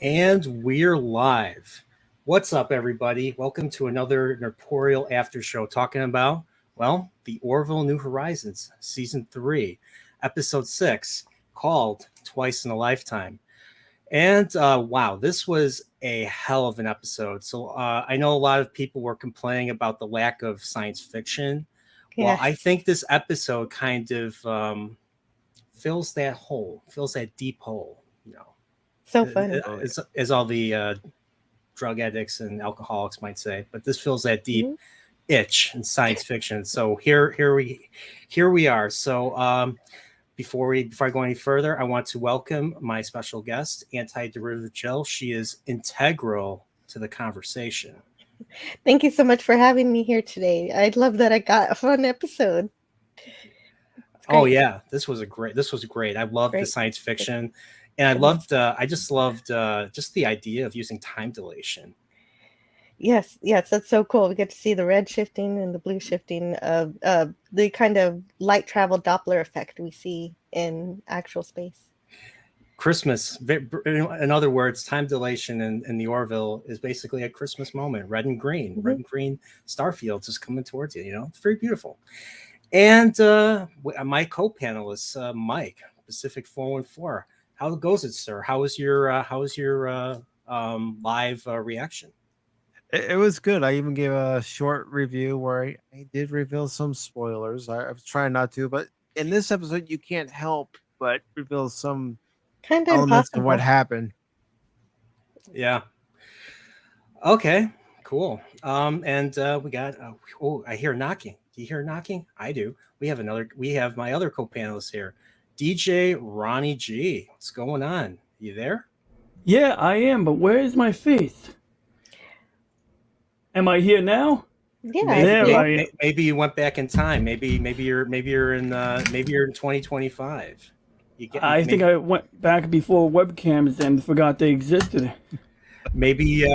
And we're live. What's up, everybody? Welcome to another Nortorial After Show talking about, well, the Orville New Horizons, Season 3, Episode 6, called Twice in a Lifetime. And wow, this was a hell of an episode. So I know a lot of people were complaining about the lack of science fiction. Well, I Yes, think this episode kind of fills that hole, fills that deep hole, so funny. Oh yeah. as all the drug addicts and alcoholics might say, but this fills that deep Mhm. itch in science fiction. So here we are. So before I go any further, I want to welcome my special guest, Antiderivative Jill. She is integral to the conversation. Thank you so much for having me here today. I love that I got a fun episode. It's Oh great. yeah, this was great. I loved the Great. science Good. fiction, and Goodness. I just loved just the idea of using time dilation. Yes, yes, that's so cool. We get to see the red shifting and the blue shifting of the kind of light travel Doppler effect we see in actual space. Christmas, in other words, time dilation in the Orville is basically a Christmas moment. Hmm. Red and green star fields is coming towards you. It's very beautiful. And my co-panelist, Mike, Pacific 414. How goes it, sir? How was your live reaction? It was good. I even gave a short review where I did reveal some spoilers. I was trying not to, but in this episode, you can't help but reveal some Kind of elements of what impossible. happened. Yeah. Okay. Cool. And we got. Oh, I hear knocking. Do you hear knocking? I do. We have my other co-panelist here, DJ Ronnie G. What's going on? You there? Yeah, I am, but where is my face? Am I here now? Yeah, I Maybe, see There it. I am. maybe you went back in time. Maybe you're in 2025. I think Maybe I went back before webcams and forgot they existed. maybe you've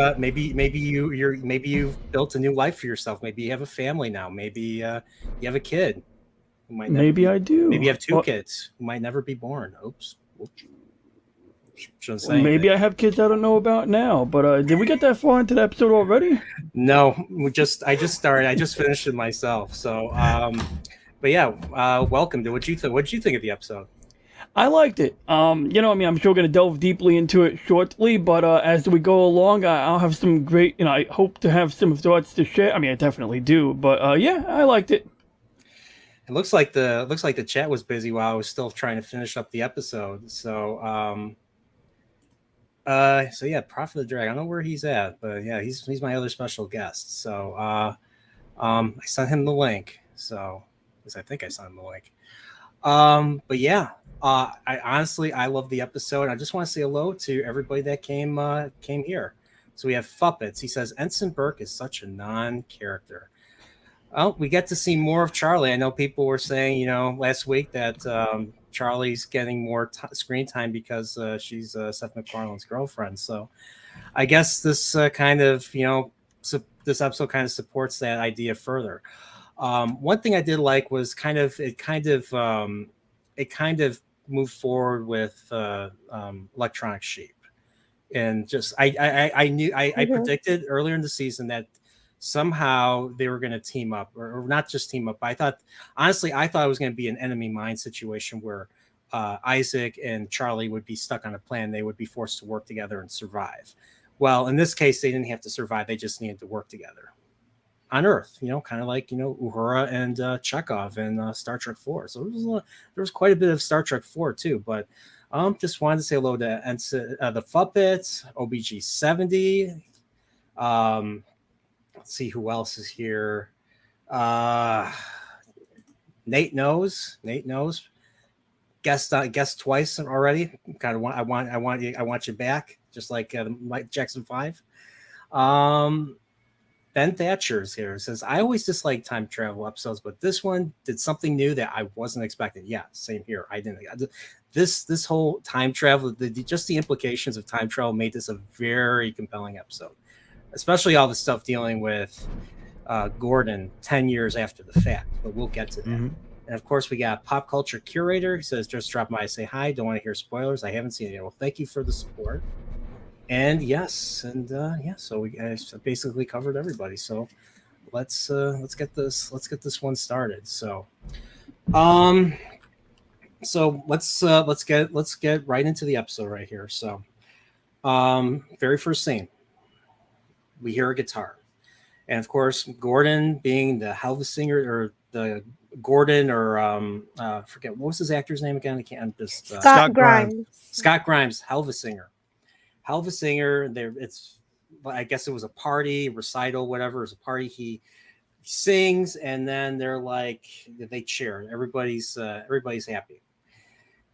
built a new life for yourself. Maybe you have a family now. Maybe you have a kid who might never Maybe be. I Maybe do. you have two Or kids who might never be born. Oops. Whoops. Shouldn't or say anything. maybe I have kids I don't know about now. But did we get that far into the episode already? No, I just started. I just finished it myself. So, but yeah, welcome to what did you think of the episode? I liked it. I'm sure we're gonna delve deeply into it shortly. But as we go along, I'll have some great. I hope to have some thoughts to share. I mean, I definitely do. But yeah, I liked it. It looks like the chat was busy while I was still trying to finish up the episode. So yeah, Prophet of the Drag. I don't know where he's at, but yeah, he's my other special guest. So I sent him the link. So at least I think I sent him the link. But yeah, I love the episode. I just want to say hello to everybody that came here. So we have Fuppets. He says Ensign Burke is such a non-character. Oh, we get to see more of Charlie. I know people were saying, last week that Charlie's getting more screen time because she's Seth MacFarlane's girlfriend. So I guess this this episode kind of supports that idea further. One thing I did like was it kind of moved forward with electronic sheep, and just I knew I Hmm. predicted earlier in the season that somehow they were going to team up, or not just team up. But I thought it was going to be an enemy mine situation where Isaac and Charlie would be stuck on a plan. They would be forced to work together and survive. Well, in this case, they didn't have to survive. They just needed to work together on Earth, kind of like Uhura and Chekhov in Star Trek 4. So there was quite a bit of Star Trek 4 too. But just wanted to say hello to the Fuppets, OBG70. Let's see who else is here. Uh, Nate knows. Guest twice already. Kind of I want you back, just like Mike Jackson 5. Um, Ben Thatcher's here. Says, I always dislike time travel episodes, but this one did something new that I wasn't expecting. Yeah, same here. I didn't. This whole time travel, just the implications of time travel made this a very compelling episode, especially all the stuff dealing with Gordon 10 years after the fact. But we'll get to that. Mm-hmm. And of course, we got Pop Culture Curator. He says, just drop by, say hi. Don't want to hear spoilers. I haven't seen it yet. Well, thank you for the support. And yes, and yeah, so we basically covered everybody. So let's get this one started. So um let's get right into the episode right here. So very first scene, we hear a guitar. And of course, Gordon being the hell of a singer, or the Gordon, or forget what was his actor's name again. I can't. I'm just Scott Scott Grimes. Grimes. Scott Grimes, hell of a singer, hell of a singer. There, it's. I guess it was a party, recital, whatever. It was a party. He sings, and then they're like, they cheer. Everybody's happy.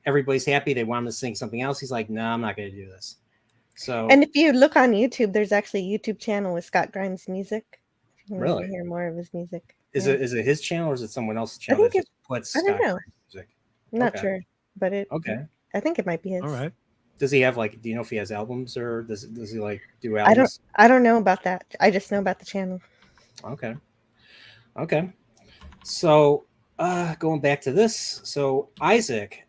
Everybody's happy. They want him to sing something else. He's like, no, I'm not going to do this. So And if you look on YouTube, there's actually a YouTube channel with Scott Grimes music. If you want Really? to hear more of his music. is Yeah. it his channel, or is it someone else's I channel that think just puts I don't Scott know. Grimes music? I'm not Okay. sure, but Okay. I think it might be his. All right. Does he have like? Do you know if he has albums, or does he like do I albums? don't know about that. I just know about the channel. Okay. Okay. So going back to this, so Isaac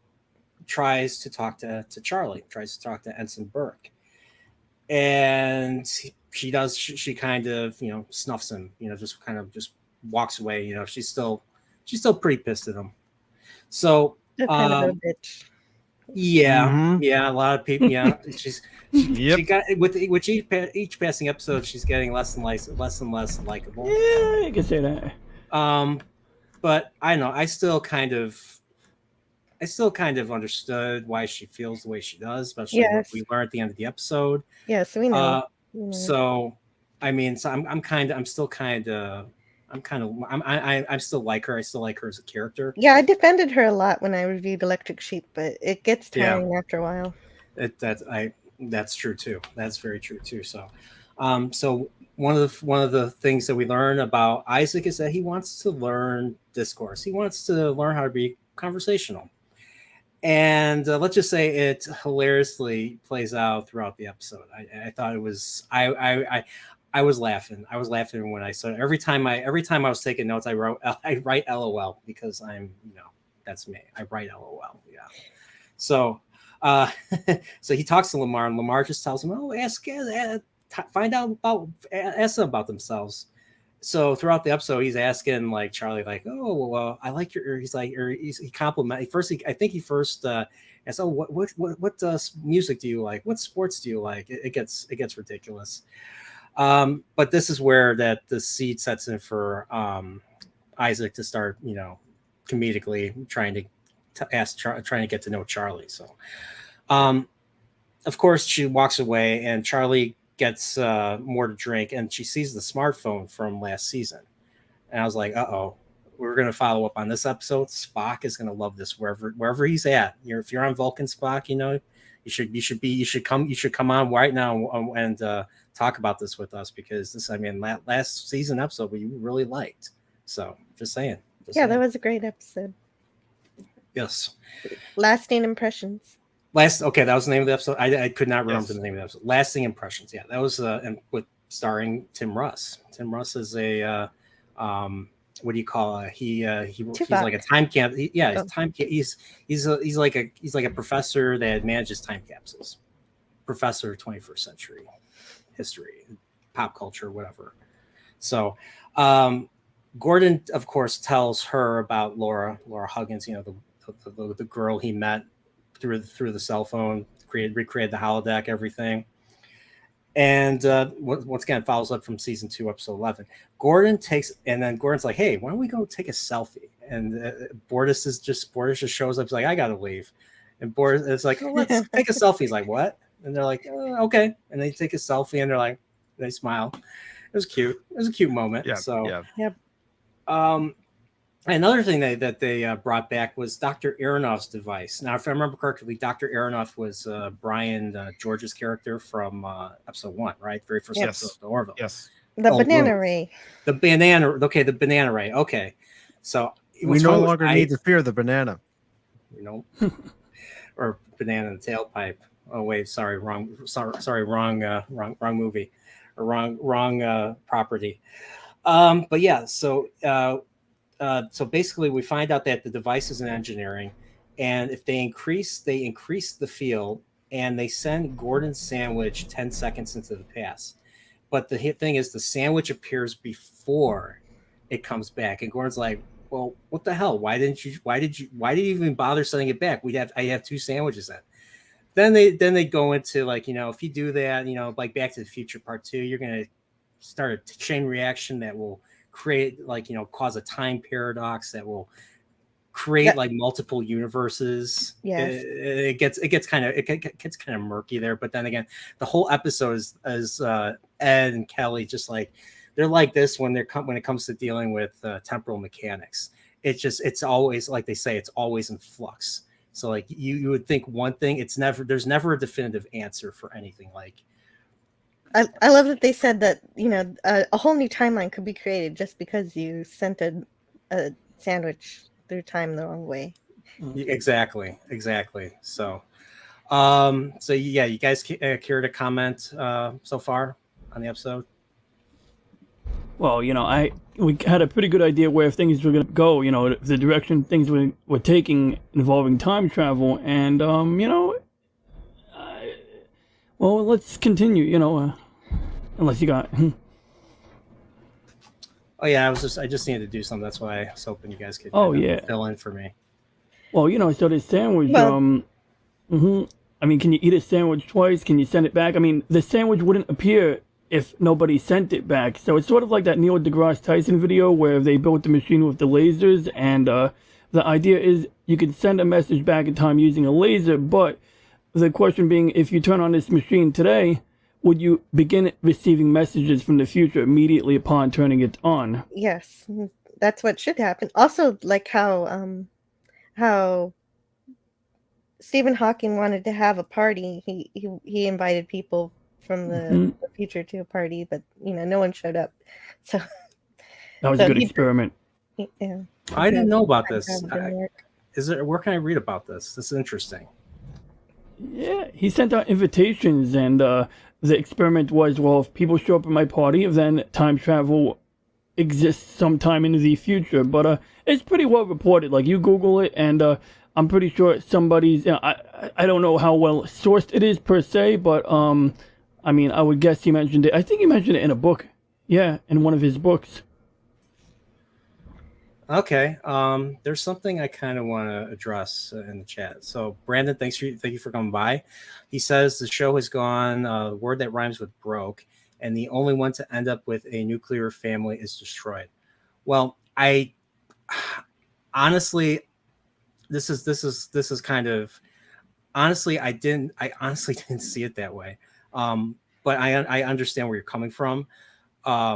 tries to talk to Charlie, tries to talk to Ensign Burke, and she does. She kind of snuffs him. Just kind of just walks away. She's still pretty pissed at him. So They're kind of a bitch. yeah, Mhm. yeah, a lot of people. Yeah, Yep. she got with each passing episode, she's getting less and less likable. Yeah, you can say that. But I know I still kind of understood why she feels the way she does, especially what Yes. we learned at the end of the episode. Yes, we know. We know. So I mean, so I'm still like her. I still like her as a character. Yeah, I defended her a lot when I reviewed Electric Sheep, but it gets Yeah. tiring after a while. That's true too. That's very true too. So, so one of the things that we learn about Isaac is that he wants to learn discourse. He wants to learn how to be conversational, and let's just say it hilariously plays out throughout the episode. I thought it was I was laughing. I was laughing when I saw it. Every time I was taking notes, I write LOL, because I'm that's me. I write LOL. Yeah. So. So he talks to Lamar, and Lamar just tells him, "Oh, ask them about themselves." So throughout the episode, he's asking like Charlie, like, "Oh, well, I like your." He's like, or he compliment. I think he first asked, "Oh, what music do you like? What sports do you like?" It gets ridiculous. But this is where the seed sets in for Isaac to start, comedically trying to trying to get to know Charlie. So, of course, she walks away, and Charlie gets more to drink, and she sees the smartphone from last season. And I was like, "Uh-oh, we're gonna follow up on this episode. Spock is gonna love this wherever he's at. If you're on Vulcan, Spock, you should come on right now and talk about this with us, because this, I mean, last season episode we really liked. So just saying. That was a great episode. Yes. Lasting impressions. Okay, that was the name of the episode. I could not remember Yes. the name of the episode. Lasting impressions. Yeah, that was and with starring Tim Russ. Tim Russ is a what do you call it? He's like a time camp. He's like a professor that manages time capsules. Professor of 21st century history, pop culture, whatever. So Gordon, of course, tells her about Laura Huggins, the girl he met through the cell phone, recreated the holodeck, everything. And once again, follows up from season 2, episode 11. Gordon's like, "Hey, why don't we go take a selfie?" And Bortus just shows up. He's like, "I gotta leave." And Bortus is like, "Oh, let's take a selfie." He's like, "What?" And they're like, "Okay." And they take a selfie, and they smile. It was cute. It was a cute moment. Yeah. So, yeah. Yep. Another thing that they brought back was Dr. Aronoff's device. Now, if I remember correctly, Dr. Aronoff was Brian George's character from episode 1, right? Very first Yes. episode of Orville. Yes. The Oh, banana Rose. ray. The banana. Okay, the banana ray. Okay, so We no longer need to fear the banana. or banana in the tailpipe. Oh wait, sorry, wrong movie, or wrong property. But yeah, so basically we find out that the device is in engineering, and if they increase the field, and they send Gordon's sandwich 10 seconds into the past. But the thing is, the sandwich appears before it comes back, and Gordon's like, "Well, what the hell? Why did you even bother sending it back? I have 2 sandwiches then." Then they go into like, if you do that, like Back to the Future Part 2, you're gonna start a chain reaction that will create like cause a time paradox that will create like multiple universes. Yes. It gets kind of murky there, but then again, the whole episode is Ed and Kelly just like they're like this when it comes to dealing with temporal mechanics. It's always like they say, it's always in flux. So like you would think one thing, there's never a definitive answer for anything. Like I love that they said that a whole new timeline could be created just because you sent a sandwich through time the wrong way. Exactly. So so yeah, you guys care to comment so far on the episode? Well, we had a pretty good idea where things were going to go, the direction things were taking involving time travel, and well, let's continue, unless you got. Oh yeah, I just needed to do something. That's why I was hoping you guys could fill in for me. Well, so this sandwich, I mean, can you eat a sandwich twice? Can you send it back? I mean, the sandwich wouldn't appear if nobody sent it back. So it's sort of like that Neil deGrasse Tyson video where they built the machine with the lasers, and the idea is you can send a message back in time using a laser, but the question being, if you turn on this machine today, would you begin receiving messages from the future immediately upon turning it on? Yes, that's what should happen. Also, like how Stephen Hawking wanted to have a party. He invited people from the future to a party, but no one showed up. So that was a good experiment. Yeah, I didn't know about this. Where can I read about this? This is interesting. Yeah, he sent out invitations, and the experiment was, well, if people show up at my party, then time travel exists sometime in the future. But it's pretty well reported. Like, you Google it, and I'm pretty sure somebody's. I don't know how well sourced it is per se, but I mean, I would guess he mentioned it. I think he mentioned it in a book. Yeah, in one of his books. Okay. There's something I kind of want to address in the chat. So Brandon, thank you for coming by. He says the show has gone word that rhymes with broke, and the only one to end up with a nuclear family is destroyed. Well, I honestly, this is kind of honestly, I honestly didn't see it that way. But I understand where you're coming from. I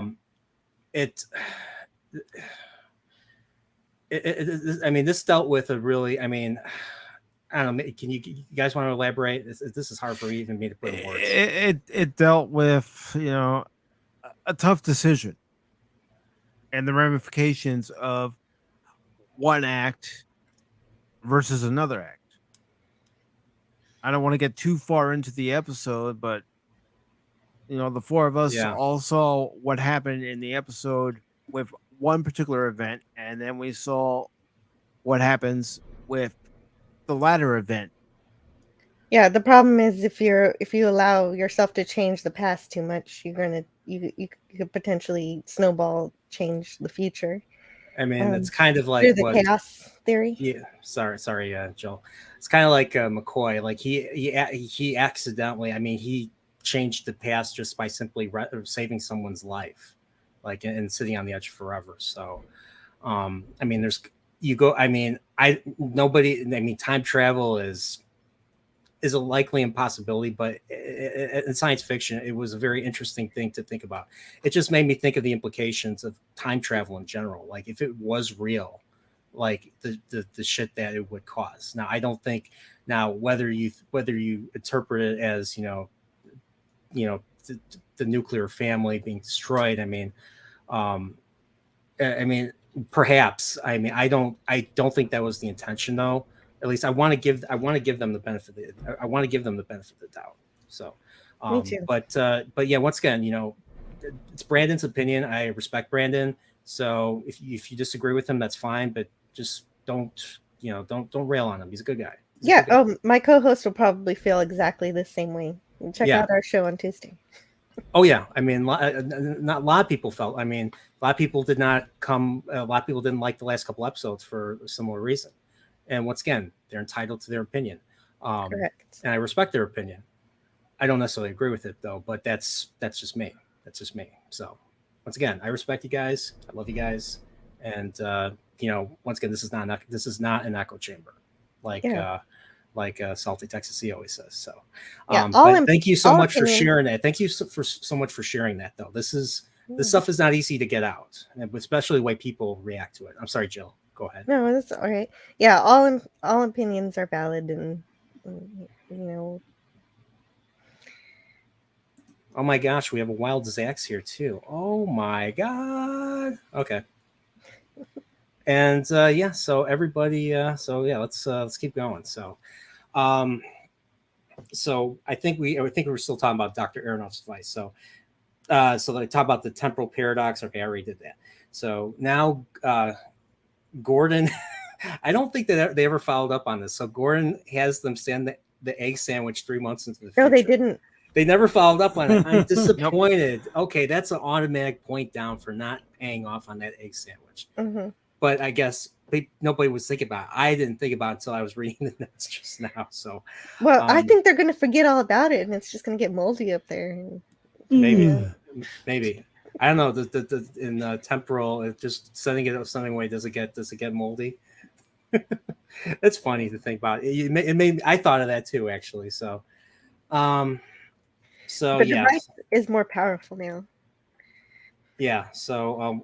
mean, this dealt with a really, I mean, I don't know. Can you guys want to elaborate? This is hard for me to put in words. It dealt with, a tough decision and the ramifications of one act versus another act. I don't want to get too far into the episode, but the four of us all saw what happened in the episode with one particular event, and then we saw what happens with the latter event. Yeah, the problem is if you allow yourself to change the past too much, you could potentially snowball change the future. I mean, it's kind of like the chaos theory. Yeah, sorry, Joel. It's kind of like McCoy. Like he accidentally. I mean, he changed the past just by simply saving someone's life, like and sitting on the edge forever. So, I mean, time travel is a likely impossibility, but in science fiction, it was a very interesting thing to think about. It just made me think of the implications of time travel in general. Like if it was real, like the shit that it would cause. Now, I don't think whether you interpret it as the nuclear family being destroyed. I mean, perhaps. I mean, I don't think that was the intention though. At least I want to give them the benefit. I want to give them the benefit of the doubt. So, me too. But yeah, once again, it's Brandon's opinion. I respect Brandon. So if you disagree with him, that's fine. But just don't rail on him. He's a good guy. He's a Yeah. good guy. Oh, my co-host will probably feel exactly the same way. Check Yeah. out our show on Tuesday. Oh yeah, I mean, not a lot of people felt. I mean, a lot of people did not come. A lot of people didn't like the last couple episodes for a similar reason. And once again, they're entitled to their opinion, Correct. and I respect their opinion. I don't necessarily agree with it though, but that's just me. That's just me. So once again, I respect you guys. I love you guys, and once again, this is not an echo chamber, like Yeah. Salty Texas he always says. So, Yeah, but thank you so all much for opinion- sharing that. Thank you so much for sharing that though. This Mm. stuff is not easy to get out, and especially the way people react to it. I'm sorry, Jill. Go ahead. No, that's all right. Yeah, all opinions are valid, and you know. Oh my gosh, we have a wild Zax here too. Oh my god. Okay. And yeah, so everybody, let's keep going. So, I think we were still talking about Dr. Aronoff's device. So, they talk about the temporal paradox. Okay, I already did that. So now, Gordon, I don't think that they ever followed up on this. So Gordon has them stand the egg sandwich 3 months into the future. No, they didn't. They never followed up on it. I'm disappointed. Okay, that's an automatic point down for not paying off on that egg sandwich. Mm-hmm. But I guess nobody was thinking about it. I didn't think about it until I was reading the notes just now. So, well, I think they're going to forget all about it, and it's just going to get moldy up there. Maybe. I don't know. In temporal, it just sending it something away. Does it get moldy? It's funny to think about. It made I thought of that too, actually. So, the device is more powerful now. Yeah. So,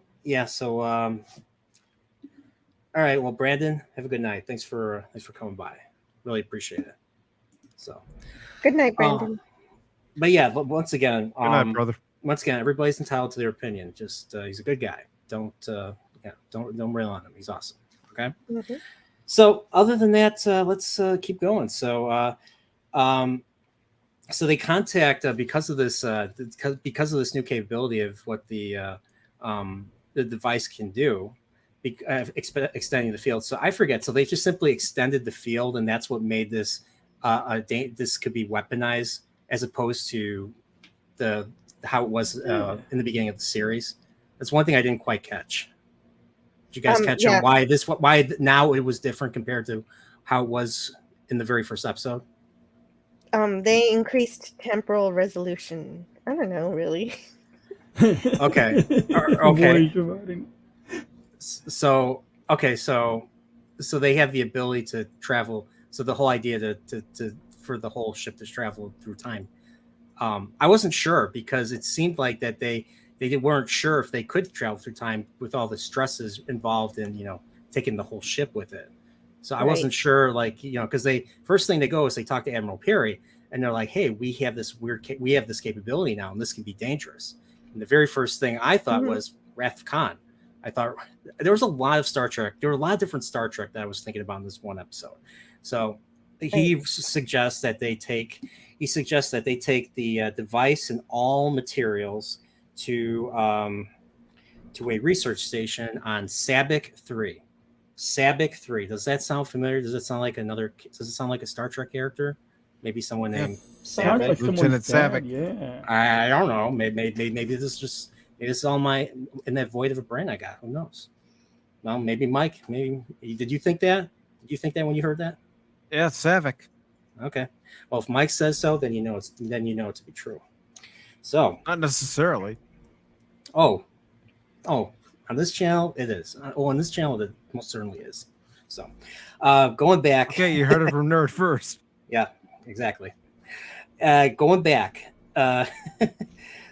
all right. Well, Brandon, have a good night. Thanks for coming by. Really appreciate it. So, good night, Brandon. But yeah, once again, good night, brother. Once again, everybody's entitled to their opinion. Just he's a good guy. Don't rail on him. He's awesome. Okay. Mm-hmm. So other than that, let's keep going. So, so they contact because of this new capability of what the device can do, extending the field. So I forget. So they just simply extended the field, and that's what made this this could be weaponized as opposed to how it was in the beginning of the series. That's one thing I didn't quite catch. Did you guys catch on why now it was different compared to how it was in the very first episode? They increased temporal resolution. I don't know, really. Okay. So they have the ability to travel. So the whole idea for the whole ship to travel through time. I wasn't sure because it seemed like that they weren't sure if they could travel through time with all the stresses involved in taking the whole ship with it. So I wasn't sure, because first thing they go is they talk to Admiral Perry and they're like, hey, we have this capability now and this can be dangerous. And the very first thing I thought was Wrath of Khan. I thought there was a lot of Star Trek. There were a lot of different Star Trek that I was thinking about in this one episode. So he suggests that they take the device and all materials to a research station on Sabik 3. Sabik 3. Does that sound familiar? Does it sound like a Star Trek character? Maybe someone named Sabik. Lieutenant Sabik. Yeah. I don't know. Maybe this is just it's all in that void of a brain I got. Who knows? Well, maybe Mike. Maybe did you think that? Did you think that when you heard that? Yeah, Savick. Okay. Well, if Mike says so, then you know it to be true. So not necessarily. Oh, on this channel it is. On this channel it most certainly is. So, going back. Okay, you heard it from Nerd first. Yeah, exactly. Going back.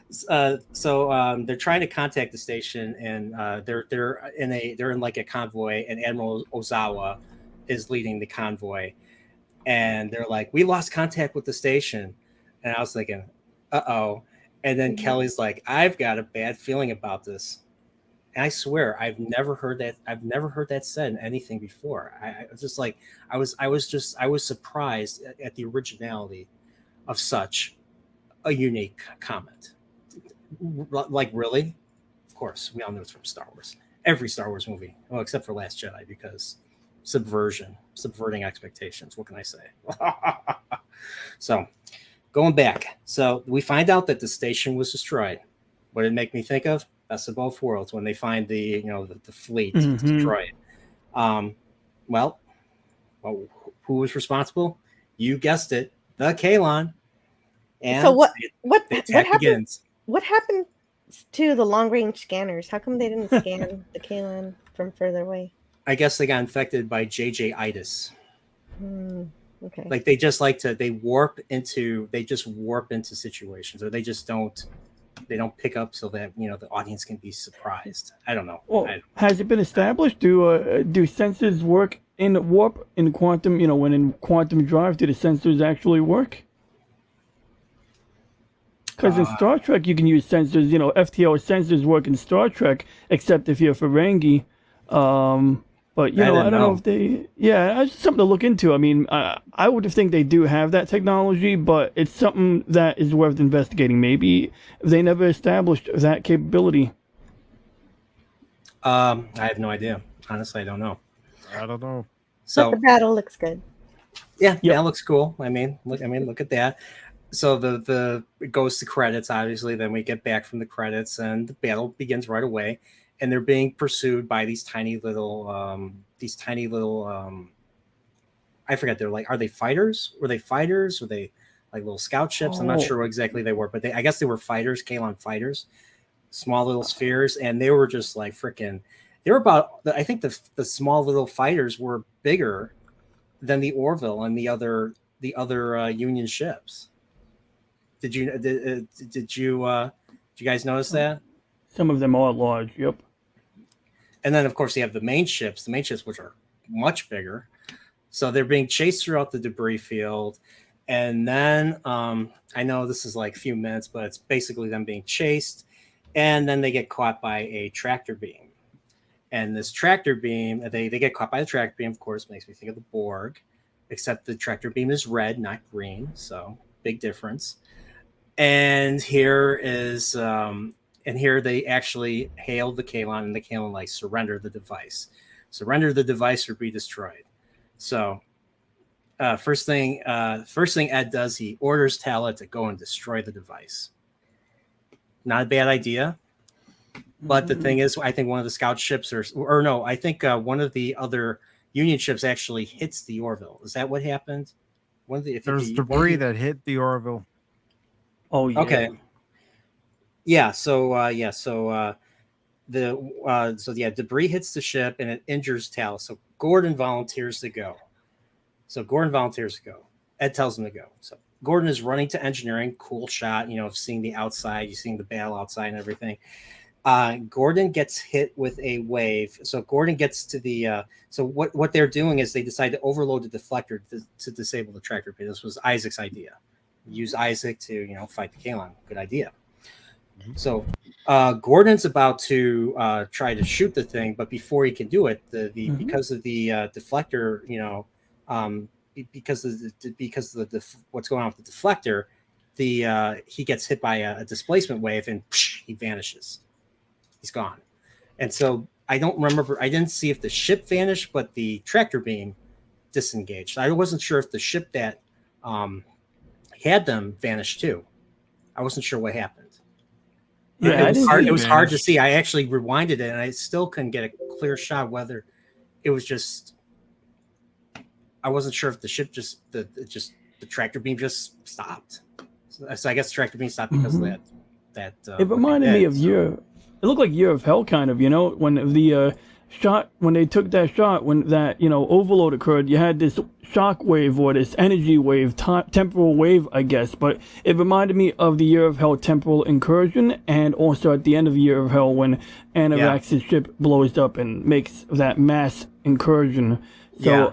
So they're trying to contact the station, and they're in like a convoy, and Admiral Ozawa is leading the convoy, and they're like, we lost contact with the station, and I was thinking, uh-oh. And then Kelly's like, I've got a bad feeling about this. And I swear I've never heard that said in anything before. I was just like, I was surprised at the originality of such a unique comment. Like, really? Of course, we all know it's from Star Wars. Every Star Wars movie, well, except for Last Jedi, because subverting expectations. What can I say? So going back, so we find out that the station was destroyed. What did it make me think of? Best of both worlds, when they find the fleet destroyed. Well, who was responsible? You guessed it, the Kalon. And So what the attack happened? begins. What happened to the long range scanners? How come they didn't scan the Kalan from further away? I guess they got infected by JJ-itis. Okay. Like they just warp into situations, or they don't pick up so that the audience can be surprised. I don't know. Well, has it been established? Do sensors work in warp, in quantum? When in quantum drive, do the sensors actually work? Because in Star Trek, you can use sensors. FTL sensors work in Star Trek, except if you're Ferengi. But I don't know if they. Yeah, it's something to look into. I mean, I would think they do have that technology, but it's something that is worth investigating. Maybe they never established that capability. I have no idea. Honestly, I don't know. So the battle looks good. Yeah, that looks cool. I mean, look at that. So it goes to credits, obviously. Then we get back from the credits, and the battle begins right away. And they're being pursued by these tiny little. I forget. They're like, are they fighters? Were they fighters? Were they like little scout ships? I'm not sure what exactly they were, but I guess they were fighters, Kalon fighters, small little spheres, and they were just like freaking. They were about. I think the small little fighters were bigger than the Orville and the other Union ships. Did you guys notice that? Some of them are large. Yep. And then, of course, you have the main ships, which are much bigger. So they're being chased throughout the debris field. And then I know this is like a few minutes, but it's basically them being chased. And then they get caught by a tractor beam. And this tractor beam, they get caught by the tractor beam, of course, makes me think of the Borg, except the tractor beam is red, not green. So big difference. And here they actually hail the Kalon, and the Kalon like surrender the device or be destroyed. So first thing Ed does, he orders Tala to go and destroy the device. Not a bad idea, but the thing is, I think one of the scout ships I think one of the other Union ships actually hits the Orville. Is that what happened? There's debris that hit the Orville. Oh yeah. Okay. Yeah. So debris hits the ship and it injures Tal. So Gordon volunteers to go. Ed tells him to go. So Gordon is running to engineering. Cool shot, of seeing the outside, seeing the battle outside and everything. Gordon gets hit with a wave. So Gordon gets to the. So what they're doing is they decide to overload the deflector to disable the tractor beam. This was Isaac's idea. Use Isaac to fight the Kalon. Good idea. So Gordon's about to try to shoot the thing, but before he can do it, because of the deflector, because of the what's going on with the deflector, he gets hit by a displacement wave and he vanishes. He's gone. And so I don't remember. I didn't see if the ship vanished, but the tractor beam disengaged. I wasn't sure if the ship that had them vanished too. I wasn't sure what happened. Yeah, it was hard to see. I actually rewinded it, and I still couldn't get a clear shot whether it was just. I wasn't sure if the ship the tractor beam just stopped. So I guess the tractor beam stopped because of that. It reminded me of It looked like Year of Hell, kind of. When the shot, when they took that shot, when that overload occurred, you had this shock wave or this energy wave, temporal wave, I guess. But it reminded me of the Year of Hell temporal incursion, and also at the end of Year of Hell when Anavax's ship blows up and makes that mass incursion. So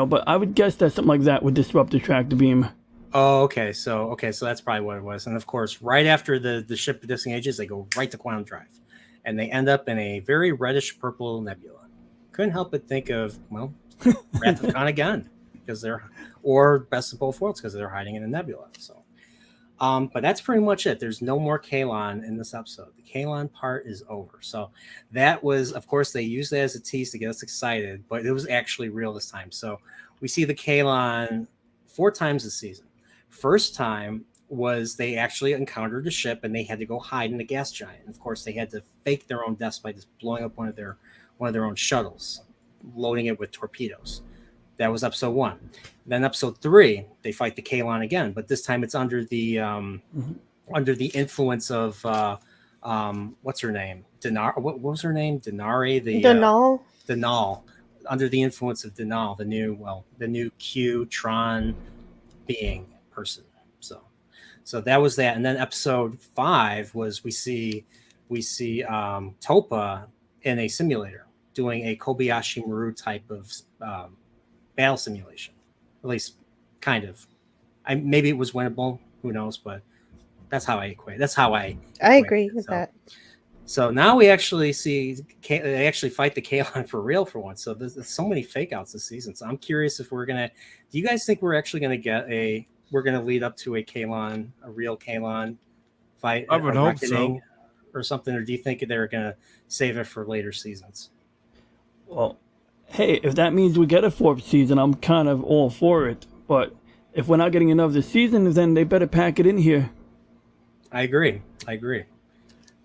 but I would guess that something like that would disrupt the tractor beam. Oh, okay. So that's probably what it was. And of course, right after the ship disengages, they go right to quantum drive. And they end up in a very reddish purple nebula. Couldn't help but think of, Wrath of Khan again, or Best of Both Worlds, because they're hiding in a nebula. So, But that's pretty much it. There's no more Kalon in this episode. The Kalon part is over. So that was, of course, they used that as a tease to get us excited, but it was actually real this time. So we see the Kalon 4 times this season. First time was they actually encountered a ship and they had to go hide in a gas giant. And of course, they had to fake their own deaths by just blowing up one of their own shuttles, loading it with torpedoes. That was episode 1. Then episode 3, they fight the Kalon again, but this time it's under the influence of what's her name? What was her name? Denari, Denal. Denal. Under the influence of Denal, the new Q Tron being person. So that was that. And then episode 5 was we see Topa in a simulator doing a Kobayashi Maru type of battle simulation, at least kind of. Maybe it was winnable, who knows? But that's how I equate. That's how I agree with that. So now we actually see they actually fight the Kalon for real for once. So there's so many fake outs this season. So I'm curious if we're gonna. Do you guys think we're actually gonna get we're gonna lead up to a real Kalon fight? I would hope so. Or something, or do you think they're gonna save it for later seasons? Well, hey, if that means we get a 4th season, I'm kind of all for it. But if we're not getting another season, then they better pack it in here. I agree.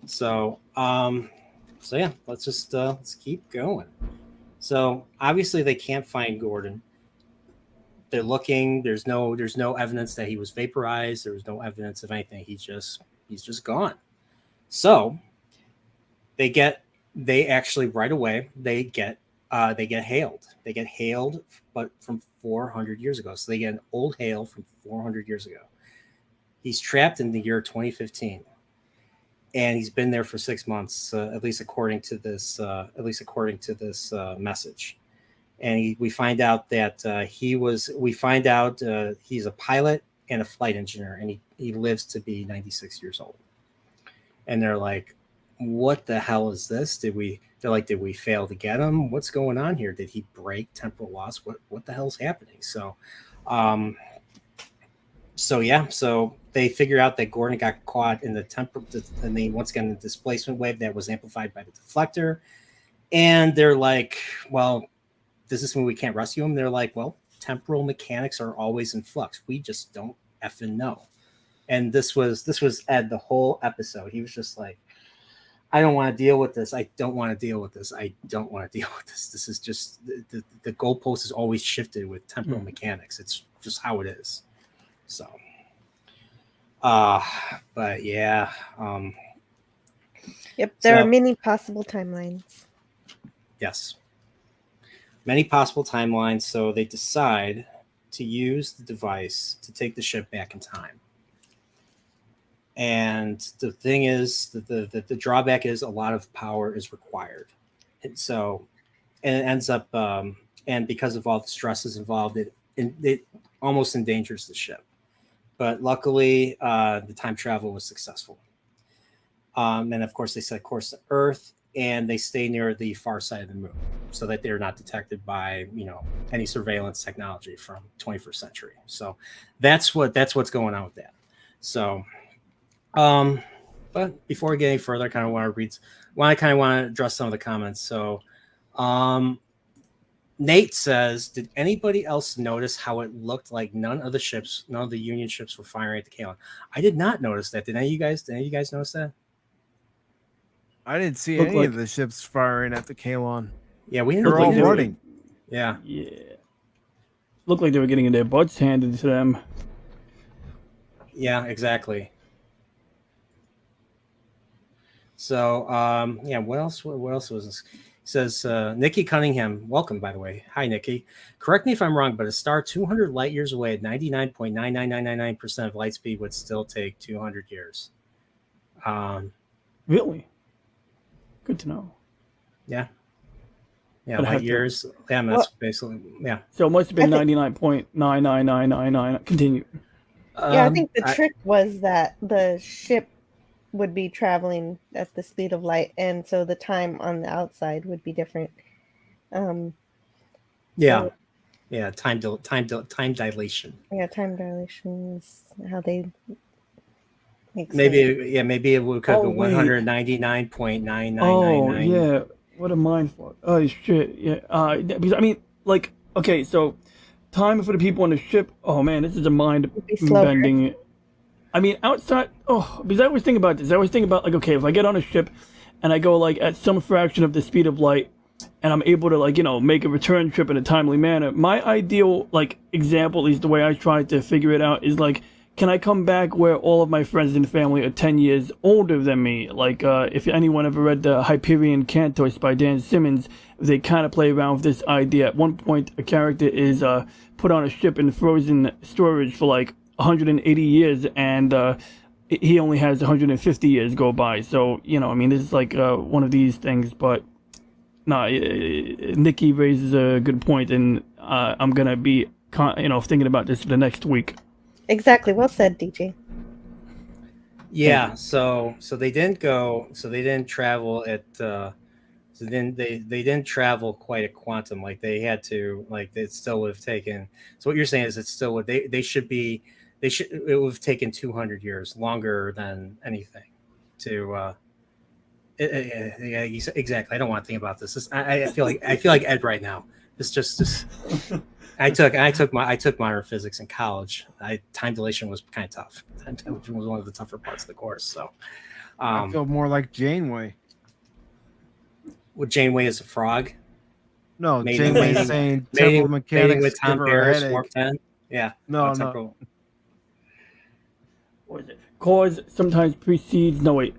So, yeah, let's keep going. So obviously they can't find Gordon. They're looking. There's no evidence that he was vaporized. There was no evidence of anything. He's just gone. So they actually right away they get hailed. They get hailed, but from 400 years ago. So they get an old hail from 400 years ago. He's trapped in the year 2015, and he's been there for 6 months, at least according to this message. And we find out that he's a pilot and a flight engineer, and he lives to be 96 years old. And they're like, what the hell is this? Did we fail to get him? What's going on here? Did he break temporal laws? What the hell's happening? So they figure out that Gordon got caught in the displacement wave that was amplified by the deflector. And they're like, well, does this mean we can't rescue him? They're like, well, temporal mechanics are always in flux. We just don't effing know. And this was Ed the whole episode. He was just like, I don't want to deal with this. I don't want to deal with this. I don't want to deal with this. This is just the goalpost is always shifted with temporal mechanics. It's just how it is. So, but yeah. Yep, there are many possible timelines. Yes. Many possible timelines. So they decide to use the device to take the ship back in time. And the thing is, the drawback is a lot of power is required. And so, and it ends up, and because of all the stresses involved, it almost endangers the ship. But luckily, the time travel was successful. And of course, they set course to Earth, and they stay near the far side of the moon, so that they're not detected by any surveillance technology from 21st century. So that's what's going on with that. So. But before we get any further, I kind of want to address some of the comments. So, Nate says, did anybody else notice how it looked like none of the Union ships were firing at the Kalon? I did not notice that. Did any of you guys notice that? I didn't see any of the ships firing at the Kalon. Yeah, we were all running. Yeah. Looked like they were getting their butts handed to them. Yeah, exactly. So, what else was this? It says, Nikki Cunningham, welcome, by the way. Hi, Nikki. Correct me if I'm wrong, but a star 200 light years away at 99.99999% of light speed would still take 200 years. Really? Good to know. Yeah. Yeah, light years. Yeah, that's basically, yeah. So it must have been 99.99999. Continue. Yeah, I think the trick was that the ship would be traveling at the speed of light, and so the time on the outside would be different. Time dilation. Yeah, time dilation is how they Maybe maybe it could Oh, be wait. 199.9999. Oh yeah, what a mind fuck. Oh shit, yeah. Because I mean, like, okay, so time for the people on the ship. Oh man, this is a mind It'd be slower. bending. I mean, outside. Oh, because I always think about this. I always think about like, okay, if I get on a ship and I go like at some fraction of the speed of light, and I'm able to like make a return trip in a timely manner. My ideal like example, at least the way I try to figure it out, is like, can I come back where all of my friends and family are 10 years older than me? Like, if anyone ever read the Hyperion Cantos by Dan Simmons, they kind of play around with this idea. At one point, a character is put on a ship in frozen storage for like 180 years, and he only has 150 years go by. So, I mean, this is like one of these things, but no, Nikki raises a good point, and I'm going to be, thinking about this for the next week. Exactly. Well said, DJ. Yeah, so they didn't go, so they didn't travel at so then they didn't travel quite a quantum, like they had to, like it still would have taken. So what you're saying is it still would, it would have taken 200 years longer than anything to yeah, exactly. I don't want to think about this. I feel like Ed right now. It's just I took modern physics in college. Time dilation was kind of tough. Time dilation was one of the tougher parts of the course. So I feel more like Janeway. What, Janeway is a frog? No, Janeway saying temporal mechanics with Tom give her a Paris, headache. Warp 10. Yeah. No, temporal. What is it? Cause sometimes precedes. No, wait.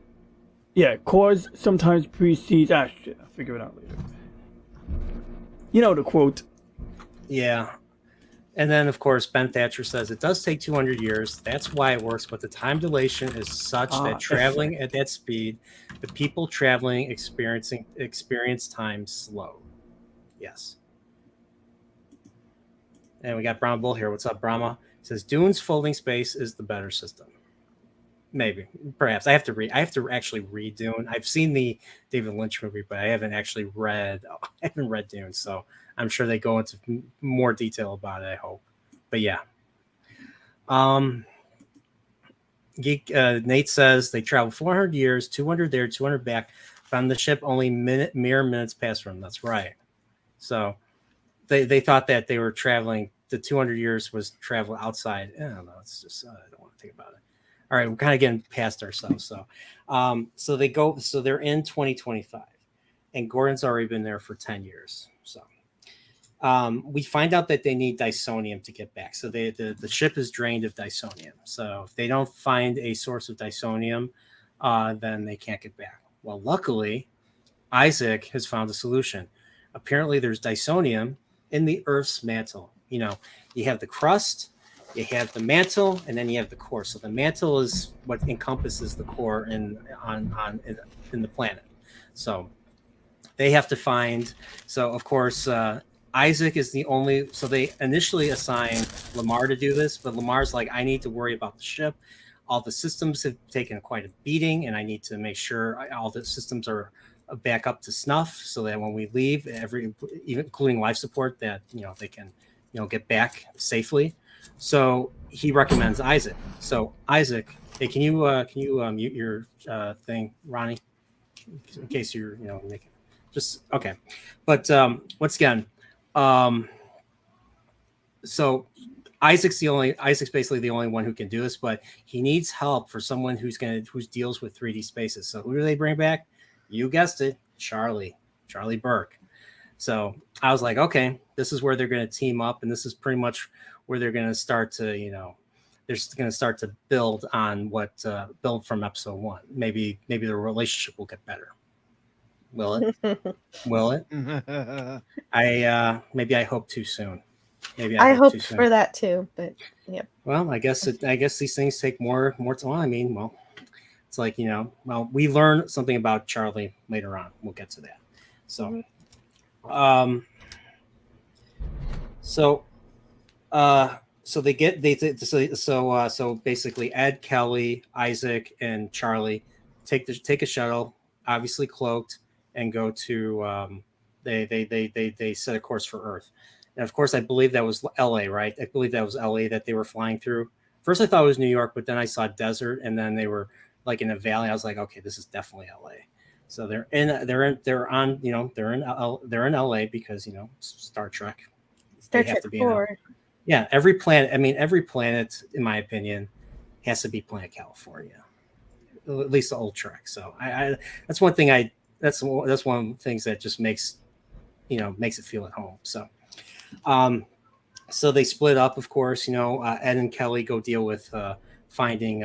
Yeah, cause sometimes precedes. Ah, shit. I'll figure it out later. You know the quote. Yeah. And then, of course, Ben Thatcher says it does take 200 years. That's why it works. But the time dilation is such that traveling at that speed, the people traveling experience time slow. Yes. And we got Brahma Bull here. What's up, Brahma? It says Dune's folding space is the better system. Maybe, perhaps. I have to actually read Dune. I've seen the David Lynch movie, but I haven't actually read. I haven't read Dune, so I'm sure they go into more detail about it. I hope, but yeah. Nate says they travel 400 years, 200 there, 200 back. Found the ship only mere minutes past from. That's right. So they thought that they were traveling. The 200 years was travel outside. I don't know. It's just I don't want to think about it. All right, we're kind of getting past ourselves. So they go. So they're in 2025, and Gordon's already been there for 10 years. So we find out that they need dysonium to get back. So the ship is drained of dysonium. So if they don't find a source of dysonium, then they can't get back. Well, luckily, Isaac has found a solution. Apparently, there's dysonium in the Earth's mantle. You have the crust, you have the mantle, and then you have the core. So the mantle is what encompasses the core in the planet. So they have to find. So of course, Isaac is the only. So they initially assigned Lamar to do this, but Lamar's like, I need to worry about the ship. All the systems have taken quite a beating, and I need to make sure all the systems are back up to snuff, so that when we leave, even including life support, that they can get back safely. So he recommends Isaac. So Isaac, hey, can you mute your thing, Ronnie, in case you're making just okay. But once again, so Isaac's basically the only one who can do this, but he needs help for someone who deals with 3D spaces. So who do they bring back? You guessed it, Charlie Burke. So I was like, okay, this is where they're going to team up, and this is pretty much where they're going to start to, they're going to start to build on what build from episode 1. Maybe the relationship will get better. Will it? Will it? I hope too soon. Maybe I hope for that too, but yeah. Well, I guess these things take more time. I mean, well, it's like we learn something about Charlie later on. We'll get to that. So, so basically Ed, Kelly, Isaac, and Charlie take a shuttle, obviously cloaked, and go to they set a course for Earth. And of course, I believe that was LA, right? I believe that was LA that they were flying through First, I thought it was New York, but then I saw desert, and then they were like in a valley. I was like, okay, this is definitely LA. So they're in LA because Star Trek. Star They have Trek to be in LA. 4. Yeah, every planet. I mean, every planet, in my opinion, has to be Planet California. At least the old Trek. So I that's one thing that's one of the things that just makes it feel at home. So so they split up, of course. Ed and Kelly go deal with finding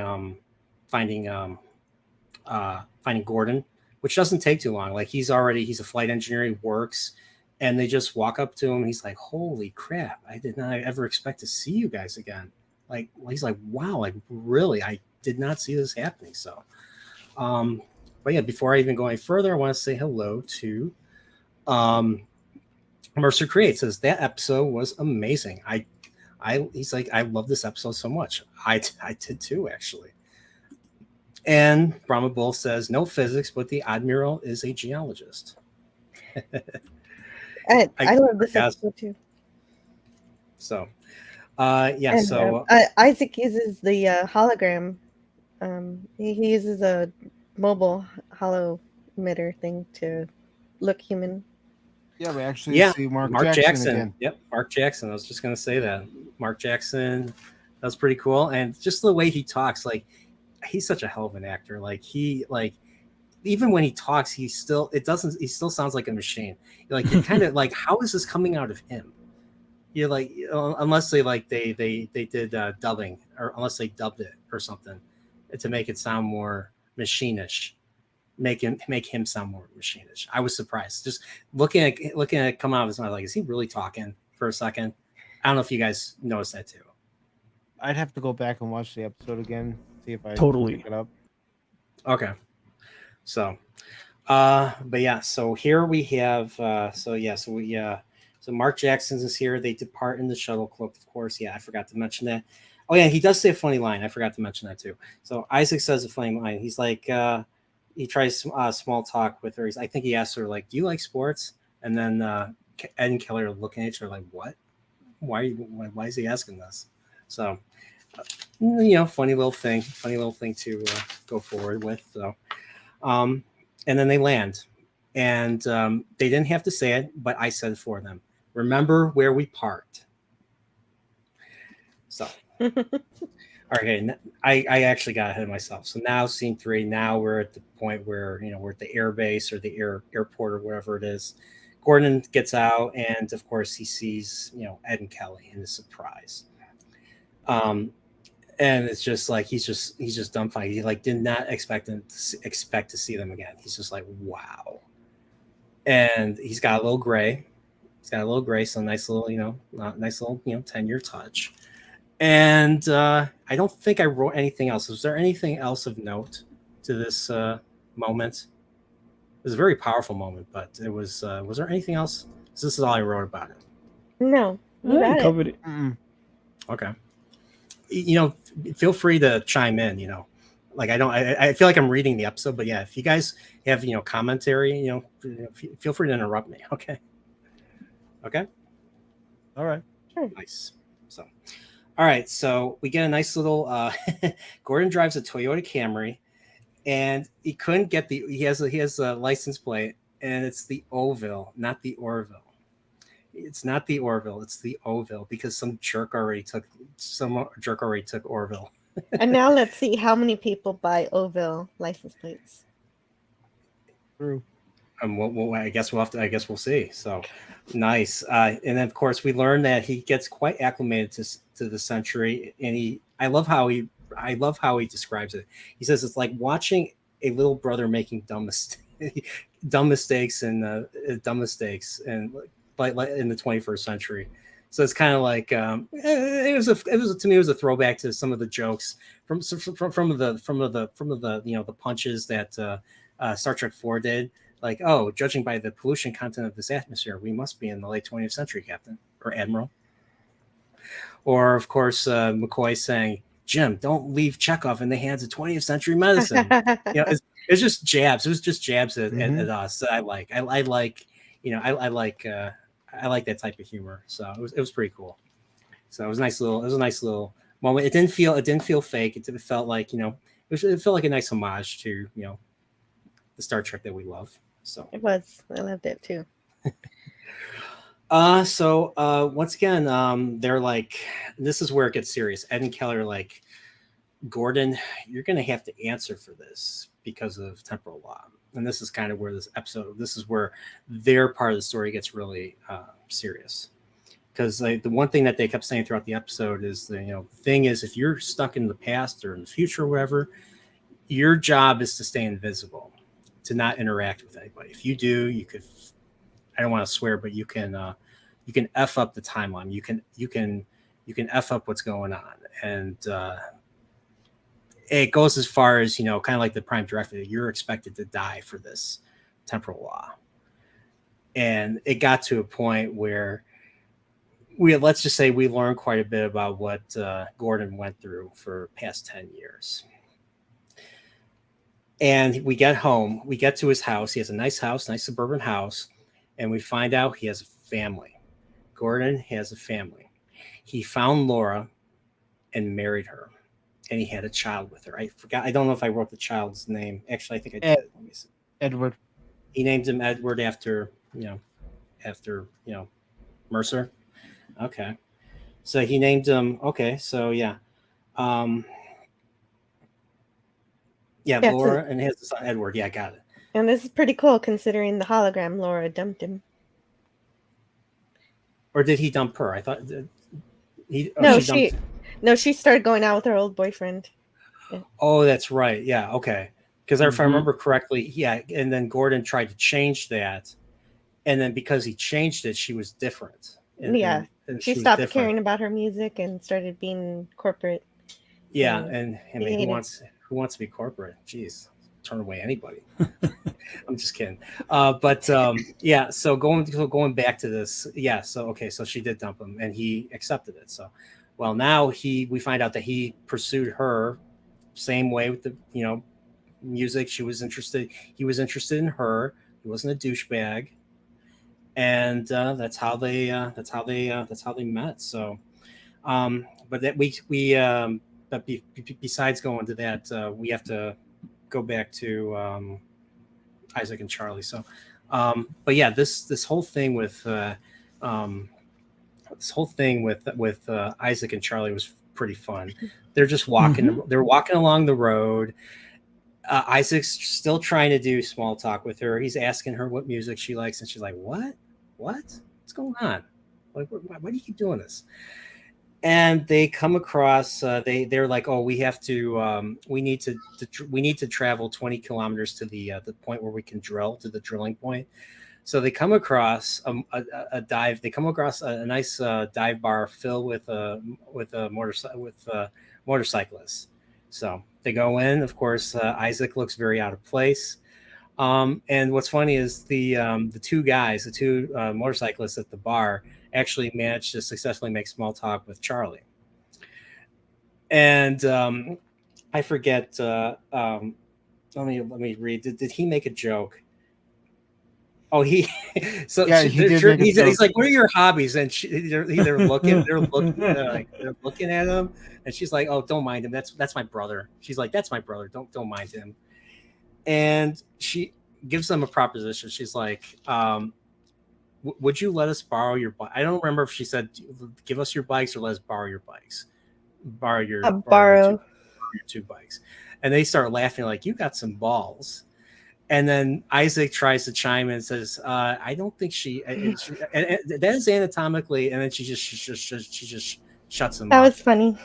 Gordon, which doesn't take too long. Like he's a flight engineer, he works, and they just walk up to him. He's like, holy crap, I did not ever expect to see you guys again. Like he's like, wow, like really, I did not see this happening. So but yeah, before I even go any further, I want to say hello to Mercer Create. Says that episode was amazing. He's like, I love this episode so much. I did too, actually. And Brahma Bull says, no physics, but the Admiral is a geologist. I love this episode too. So, yeah. And, so Isaac uses the hologram. He uses a mobile holo emitter thing to look human. Yeah, we actually see Mark Jackson again. Yep, Mark Jackson. I was just going to say that. Mark Jackson, that was pretty cool. And just the way he talks, like, he's such a hell of an actor. Like, even when he talks, he still sounds like a machine. Like, you're kind of like, how is this coming out of him? You're like, unless they did dubbing, or unless they dubbed it or something to make it sound more machinish. Make him sound more machinish. I was surprised. Just looking at it come out of his mouth, like, is he really talking for a second? I don't know if you guys noticed that too. I'd have to go back and watch the episode again, see if I Totally pick it up. Okay. So but yeah, so here we have so Mark Jackson's is here. They depart in the shuttle cloak, of course. Yeah, I forgot to mention that. Oh yeah, he does say a funny line. I forgot to mention that too. So Isaac says a funny line. He's like he tries small talk with her. I think he asks her, like, do you like sports? And then Ed and Kelly are looking at each other like, what? Why is he asking this? So, funny little thing to go forward with. So, and then they land. And they didn't have to say it, but I said it for them. Remember where we parked. So. Okay, I actually got ahead of myself. So now scene 3, now we're at the point where, we're at the air base or the airport or whatever it is. Gordon gets out, and of course he sees, Ed and Kelly, and is surprised. And it's just like, he's just dumbfounded. He like did not expect to see them again. He's just like, wow. And he's got a little gray. So nice little 10-year touch. And I don't think I wrote anything else. Was there anything else of note to this moment? It was a very powerful moment, but it was there anything else? So this is all I wrote about it. No, you got covered it. Okay. Feel free to chime in, like I feel like I'm reading the episode, but yeah, if you guys have, commentary, feel free to interrupt me. Okay. All right. Sure. Nice. So, all right, so we get a nice little Gordon drives a Toyota Camry, and he couldn't get he has a license plate, and it's the Orville, not the Orville. It's not the Orville, it's the Orville, because some jerk already took Orville. And now let's see how many people buy Orville license plates. True. I guess we'll see. So nice. And then of course we learn that he gets quite acclimated to the Century, and I love how he describes it. He says it's like watching a little brother making dumb mistakes and like in the 21st century. So it's kind of like to me it was a throwback to some of the jokes from the punches that Star Trek 4 did. Like, oh, judging by the pollution content of this atmosphere, we must be in the late 20th century, Captain or Admiral. Or, of course, McCoy saying, Jim, don't leave Chekhov in the hands of 20th century medicine. It's just jabs. It was just jabs at us that I like. I like that type of humor. So it was pretty cool. So it was a nice little moment. It didn't feel fake. It felt like, it felt like a nice homage to, the Star Trek that we love. So It was. I loved it too. Once again, they're like, this is where it gets serious. Ed and Kelly are like, Gordon, you're going to have to answer for this because of temporal law. And this is kind of where this is where their part of the story gets really serious. Because the one thing that they kept saying throughout the episode is the thing is, if you're stuck in the past or in the future or whatever, your job is to stay invisible, to not interact with anybody. If you do, you could, I don't want to swear, but you can F up the timeline. You can F up what's going on. And it goes as far as, kind of like the Prime Directive, you're expected to die for this temporal law. And it got to a point where let's just say we learned quite a bit about what Gordon went through for past 10 years. And we get home, we get to his house. He has a nice house, nice suburban house. And we find out he has a family. Gordon has a family. He found Laura and married her. And he had a child with her. I forgot. I don't know if I wrote the child's name. Actually, I think I did. Let me see. Edward. He named him Edward after Mercer. Okay. So he named him. Okay. So yeah. Laura and his son Edward. Yeah, I got it. And this is pretty cool considering the hologram Laura dumped him. Or did he dump her? I thought she started going out with her old boyfriend. Yeah. Oh, that's right. Yeah, okay. Because if I remember correctly, yeah, and then Gordon tried to change that, and then because he changed it, she was different. And she stopped caring about her music and started being corporate. Yeah, and I mean, who wants to be corporate? Jeez, turn away anybody. I'm just kidding. So going back to this, yeah. So so she did dump him, and he accepted it. So, well, now we find out that he pursued her same way with the music. He was interested in her. He wasn't a douchebag, and that's how they met. So, but that but besides going to that, we have to go back to Isaac and Charlie. So, but yeah, this whole thing with Isaac and Charlie was pretty fun. They're just walking. Mm-hmm. They're walking along the road. Isaac's still trying to do small talk with her. He's asking her what music she likes, and she's like, "What? What's going on? Like, why do you keep doing this?" And they come across. They're like, "Oh, we have to. We need to travel 20 kilometers to the point where we can drill, to the drilling point." So they come across a dive. They come across a nice dive bar filled with motorcyclists. So they go in. Of course, Isaac looks very out of place. And what's funny is the two motorcyclists at the bar actually managed to successfully make small talk with Charlie. And I forget. Let me read. Did he make a joke? Oh, he's like, "What are your hobbies?" And they're looking at him, and she's like, "Oh, don't mind him. That's my brother." She's like, "That's my brother. Don't mind him." And she gives them a proposition. She's like, "Would you let us borrow your bike?" I don't remember if she said, "Give us your bikes" or "Let us borrow your bikes." Borrow your two bikes. And they start laughing like, "You got some balls." And then Isaac tries to chime in and says, "I don't think she." And that is anatomically, and then she just shuts him. That up. Was funny.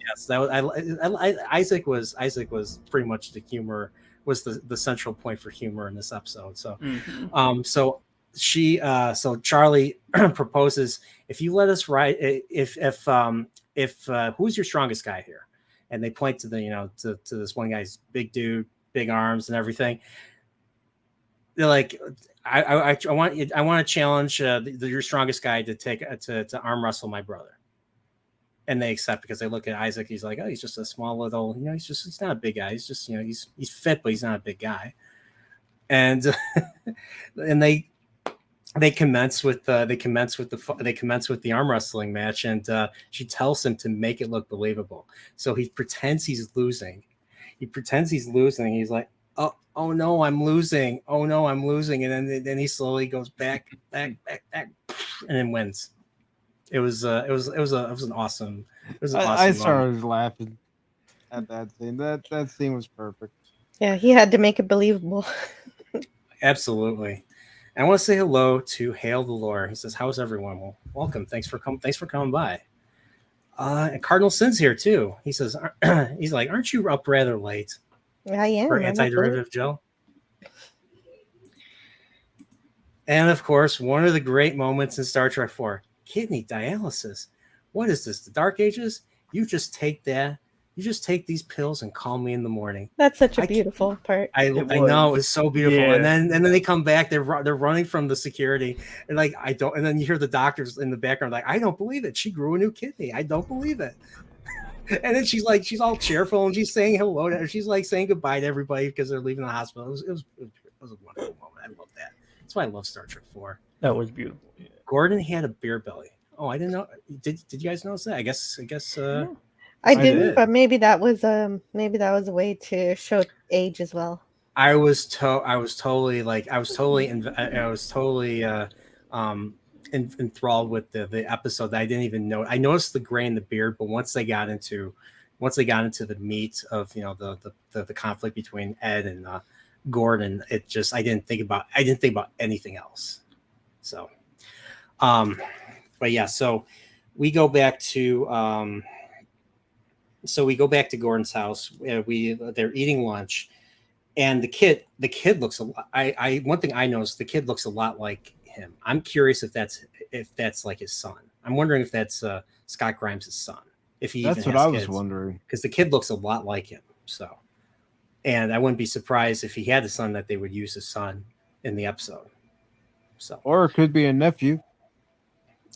Yes, that was. Isaac was pretty much the humor, was the central point for humor in this episode. So, so Charlie proposes, "If you let us ride, if who's your strongest guy here?" And they point to to this one guy's big dude, big arms and everything. They're like, I want to challenge your strongest guy to arm wrestle my brother. And they accept because they look at Isaac. He's like, "Oh, he's just a small little, he's not a big guy. He's just, he's fit, but he's not a big guy." And and they commence with the arm wrestling match, and she tells him to make it look believable. So he pretends he's losing. He's like, oh no, I'm losing. Oh no, I'm losing. And then he slowly goes back, and then wins. It was an awesome. I moment. started laughing at that scene. That scene was perfect. Yeah, he had to make it believable. Absolutely. I want to say hello to Hail the Lore. He says, "How's everyone? Well, welcome. Thanks for coming by." And Cardinal Sin's here too. He says, he's like, "Aren't you up rather late I am. for Antiderivative, Joe?" And of course, one of the great moments in Star Trek 4, kidney dialysis. What is this? The Dark Ages? You just take these pills and call me in the morning. That's such a beautiful part. I know, it's so beautiful. Yeah. And then they come back. They're running from the security, and like I don't. And then you hear the doctors in the background like, "I don't believe it. She grew a new kidney. I don't believe it." And then she's all cheerful and she's saying hello to her. She's like saying goodbye to everybody because they're leaving the hospital. It was a wonderful moment. I love that. That's why I love Star Trek 4. That was beautiful. Yeah. Gordon had a beer belly. Oh, I didn't know. Did you guys notice that? I guess. I didn't, did. but maybe that was a way to show age as well. I was totally enthralled with the episode that I didn't even know. I noticed the gray in the beard, but once they got into the meat of the conflict between Ed and Gordon, it just I didn't think about anything else. So, but yeah, so we go back to Gordon's house. They're eating lunch, and the kid looks a lot. One thing I noticed, the kid looks a lot like him. I'm curious if that's like his son. I'm wondering if that's Scott Grimes' son. If he That's even what has I was kids. wondering. Because the kid looks a lot like him. So, and I wouldn't be surprised if he had a son that they would use his son in the episode. So, Or it could be a nephew.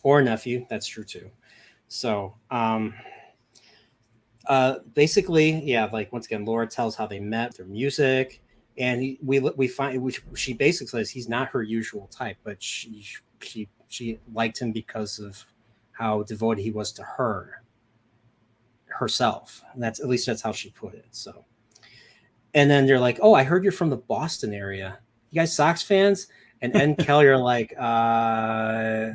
or a nephew. That's true too. So, basically, yeah, like once again, Laura tells how they met through music, and we find she basically says he's not her usual type, but she liked him because of how devoted he was to herself. And that's how she put it. So, and then they're like, "Oh, I heard you're from the Boston area. You guys Sox fans?" And Ed and Kelly are like, Yeah,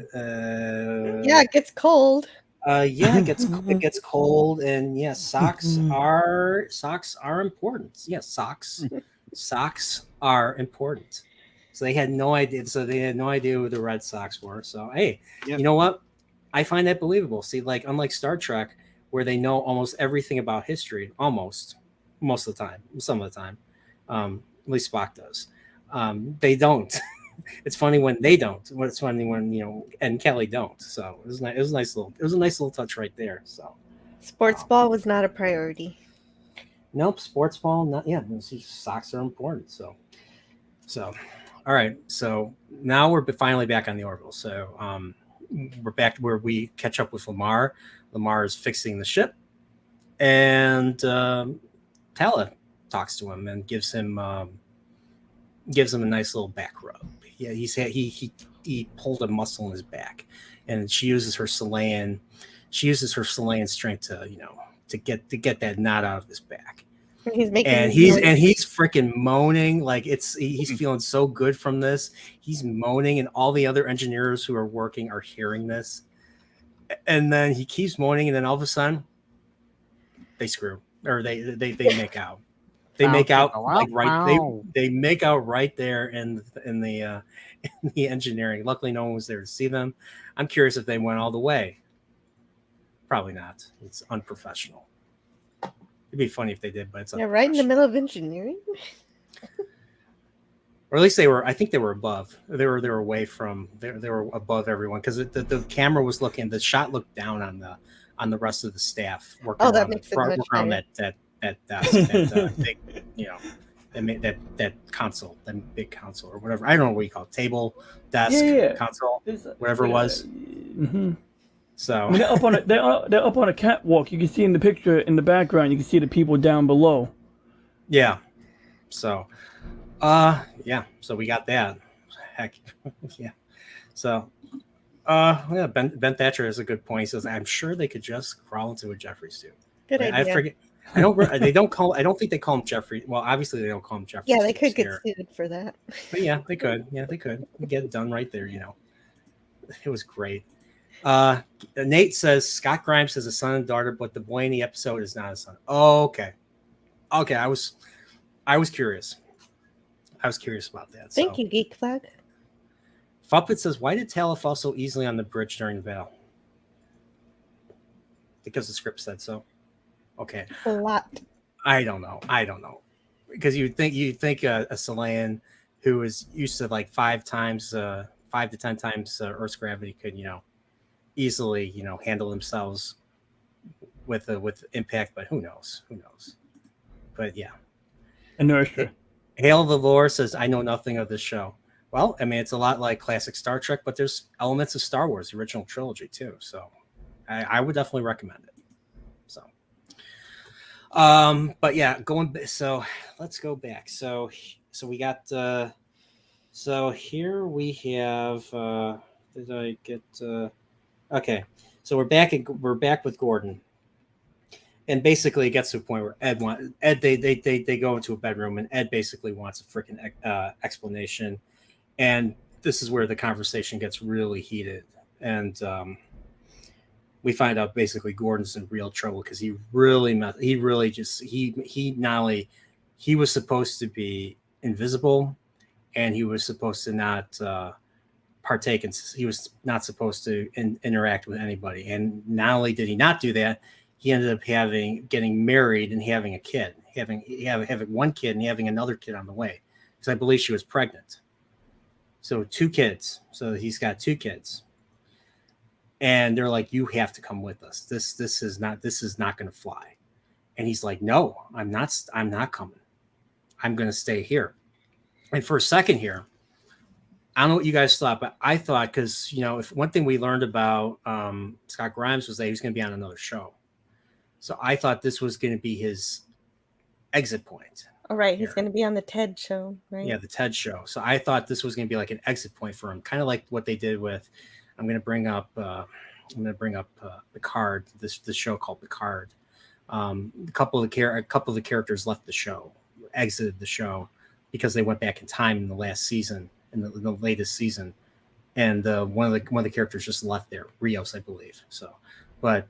it gets cold. Yeah, it gets cold, and yeah, socks are important. Yeah, socks are important. So they had no idea. Who the Red Sox were. So hey, Yep. You know what? I find that believable. See, like unlike Star Trek, where they know almost everything about history, most of the time, some of the time, at least Spock does. They don't. It's funny when they don't. It's funny when Ed and Kelly don't. So it was nice. It was a nice little touch right there. So Sports ball was not a priority. nope, sports ball not. Yeah, socks are important. So all right. So now we're finally back on the Orville. So we're back where we catch up with Lamar. Lamar is fixing the ship, and Tala talks to him and gives him a nice little back rub. Yeah, he pulled a muscle in his back, and she uses her Chilean strength to get that knot out of his back. He's making he's freaking moaning like he's feeling so good from this. He's moaning, and all the other engineers who are working are hearing this. And then he keeps moaning, and then all of a sudden, they screw or they make out. They make out like right. They make out right there in the engineering. Luckily, no one was there to see them. I'm curious if they went all the way. Probably not. It's unprofessional. It'd be funny if they did, but it's right in the middle of engineering. Or at least they were. I think they were above. They were away from. They were above everyone because the camera was looking. The shot looked down on the rest of the staff working that makes it much around better. that desk, that big, that console, that big console or whatever. I don't know what you call it, table, desk, console, whatever it was. Mm-hmm. So I mean, they're up on a catwalk. You can see in the picture in the background. You can see the people down below. yeah. So, yeah. So we got that. Heck, yeah. So, yeah, Ben Thatcher has a good point. He says, "I'm sure they could just crawl into a Jeffries too." Good I idea. forget. I don't. They don't call. I don't think they call him Jeffrey. Well, obviously they don't call him Jeffrey. Yeah, they could get here. sued for that. But yeah, they could. Yeah, they could get it done right there. It was great. Nate says Scott Grimes has a son and daughter, but the boy in the episode is not a son. Oh, okay. I was curious. I was curious about that. Thank you, Geek Flag. Fuppet says, why did Taylor fall so easily on the bridge during the battle? Because the script said so. Okay. A lot. I don't know. Because you'd think a Chilean who is used to like 5 to 10 times Earth's gravity could, easily, handle themselves with impact, but who knows? But yeah. Inertia. Hail of the Lore says, I know nothing of this show. Well, I mean, it's a lot like classic Star Trek, but there's elements of Star Wars, the original trilogy, too. So I would definitely recommend it. So, but yeah, so let's go back. So we got, so here we have, did I get, okay. So we're back with Gordon. And basically, it gets to a point where they go into a bedroom, and Ed basically wants a freaking explanation, and this is where the conversation gets really heated, and we find out basically Gordon's in real trouble because he not only he was supposed to be invisible, and he was supposed to not partake, and he was not supposed to interact with anybody, and not only did he not do that, he ended up getting married and having a kid, having one kid and having another kid on the way, because I believe she was pregnant. So 2 kids. So he's got 2 kids, and they're like, "You have to come with us. This is not going to fly." And he's like, "No, I'm not coming. I'm going to stay here." And for a second here, I don't know what you guys thought, but I thought, because if one thing we learned about Scott Grimes was that he was going to be on another show. So I thought this was going to be his exit point. All right, he's going to be on the TED show, right? Yeah, the TED show. So I thought this was going to be like an exit point for him, kind of like what they did with. I'm going to bring up Picard. This show called Picard. A couple of the characters left the show, exited the show because they went back in time in the last season, in the latest season, and one of the characters just left there, Rios, I believe. So, but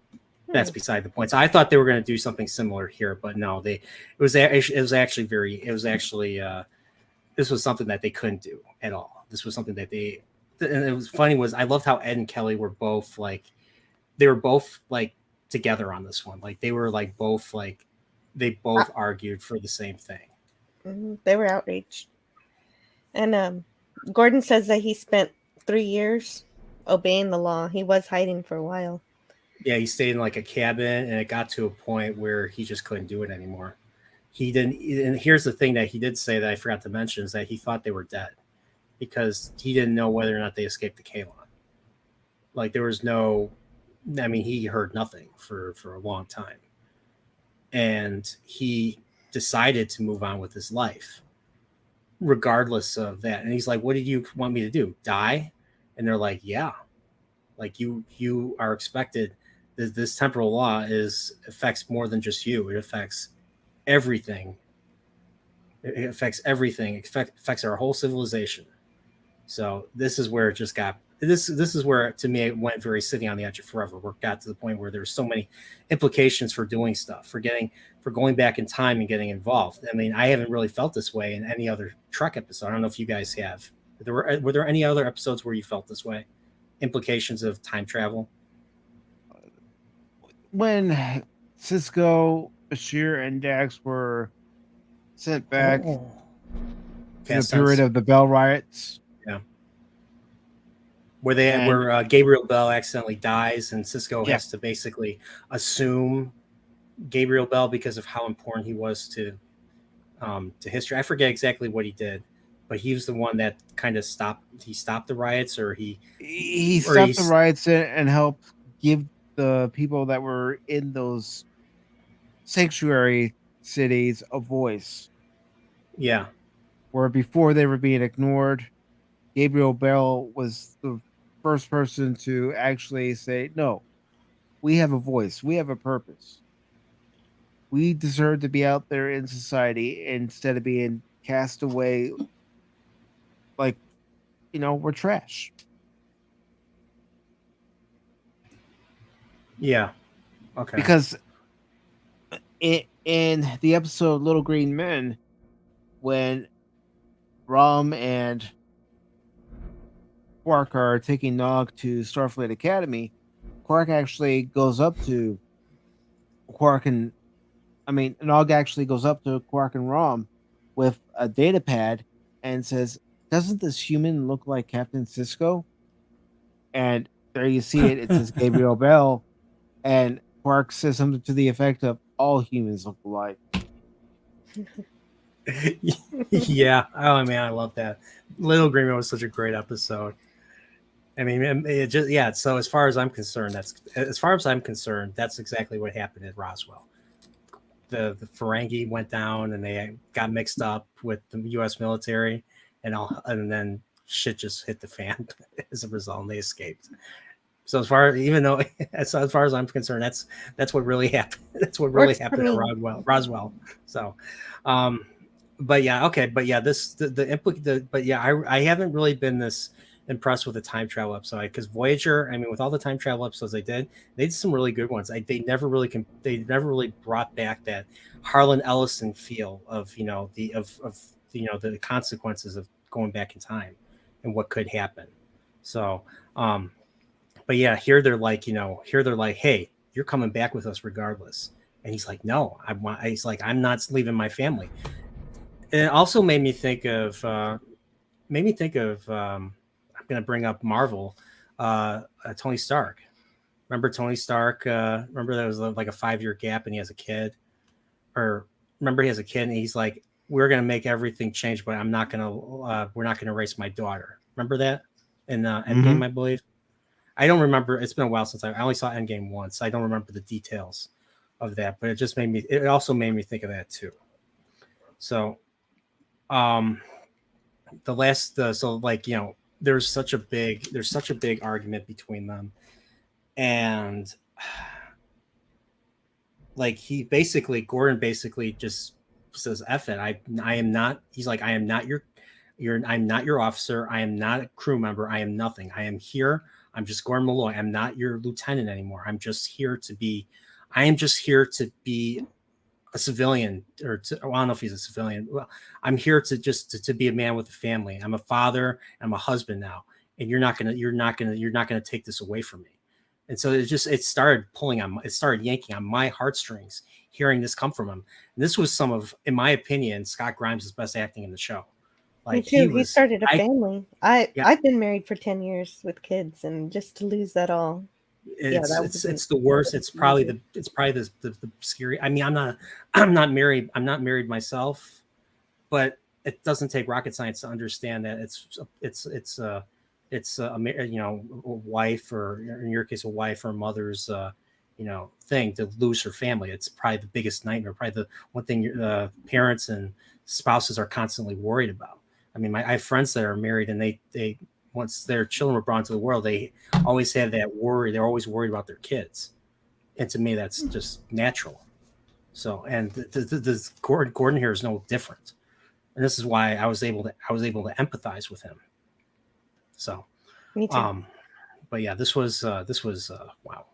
that's beside the point. So I thought they were going to do something similar here, but no, this was something that they couldn't do at all. This was something that and it was funny was I loved how Ed and Kelly were both together on this one. Like they were like both like they both argued for the same thing. Mm-hmm. They were outraged. And Gordon says that he spent 3 years obeying the law. He was hiding for a while. Yeah, he stayed in like a cabin, and it got to a point where he just couldn't do it anymore. He didn't. And here's the thing that he did say that I forgot to mention is that he thought they were dead because he didn't know whether or not they escaped the Kalon. Like there was no, I mean, he heard nothing for a long time, and he decided to move on with his life, regardless of that. And he's like, "What did you want me to do? Die?" And they're like, "Yeah, like you are expected." This temporal law affects more than just you. It affects everything. It affects everything. It affects our whole civilization. So this is where it just got. This is where to me it went very sitting on the edge of forever. Where it got to the point where there's so many implications for doing stuff, for going back in time and getting involved. I mean, I haven't really felt this way in any other Trek episode. I don't know if you guys have. Were there any other episodes where you felt this way? Implications of time travel? When Cisco, Bashir, and Dax were sent back to the period of the Bell riots. Yeah. Where Gabriel Bell accidentally dies and Cisco has to basically assume Gabriel Bell because of how important he was to history. I forget exactly what he did, but he was the one that kind of stopped the riots, or he stopped the riots and helped give the people that were in those sanctuary cities a voice. Yeah. Where before they were being ignored, Gabriel Bell was the first person to actually say, no, we have a voice, we have a purpose. We deserve to be out there in society instead of being cast away like, we're trash. Yeah. Okay. Because in the episode Little Green Men, when Rom and Quark are taking Nog to Starfleet Academy, Quark actually goes up to Quark and Nog actually goes up to Quark and Rom with a data pad and says, "Doesn't this human look like Captain Sisko?" And there you see it. It says Gabriel Bell, and Quark says something to the effect of, "All humans look alike." Yeah. Oh man, I love that. Little Green Man was such a great episode. I mean, it just yeah. So as far as I'm concerned, that's exactly what happened at Roswell. The Ferengi went down and they got mixed up with the U.S. military, and then shit just hit the fan as a result, and they escaped. So as far as I'm concerned, that's what really happened. That's what really Works for happened at me. Roswell. So, but yeah, okay, but yeah, but yeah, I haven't really been this impressed with the time travel episode because Voyager. I mean, with all the time travel episodes they did some really good ones. They never really brought back that Harlan Ellison feel of the consequences of going back in time and what could happen. So, but yeah, here they're like, hey, you're coming back with us regardless. And he's like, no, he's like, I'm not leaving my family. And it also made me think of I'm going to bring up Marvel, Tony Stark. Remember Tony Stark? Remember that was like a 5-year gap, and he has a kid. Or remember he has a kid, and he's like, "We're going to make everything change, but we're not going to erase my daughter." Remember that in Endgame, I believe. I don't remember. It's been a while since I only saw Endgame once. I don't remember the details of that, but it also made me think of that too. So, um, there's such a big argument between them, and like Gordon basically just says, F it. I am not, he's like, I am not I'm not your officer. I am not a crew member. I am nothing. I am here. I'm just Gordon Malloy. I'm not your lieutenant anymore. I am just here to be a civilian, I don't know if he's a civilian. Well, I'm here to be a man with a family. I'm a father. I'm a husband now. And you're not gonna take this away from me. And so it started yanking on my heartstrings, hearing this come from him. And this was in my opinion, Scott Grimes' best acting in the show. Me Like too. He started a family. Yeah. I've been married for 10 years with kids, and just to lose that all. It's the worst. It's probably the scary. I mean, I'm not married. I'm not married myself, but it doesn't take rocket science to understand that it's a wife, or in your case, a wife or a mother's thing to lose her family. It's probably the biggest nightmare. Probably the one thing your parents and spouses are constantly worried about. I mean, I have friends that are married, and they once their children were brought into the world, they always have that worry. They're always worried about their kids, and to me, that's just natural. So, and the Gordon here is no different, and this is why I was able to empathize with him. So, Me too. but yeah, this was wow.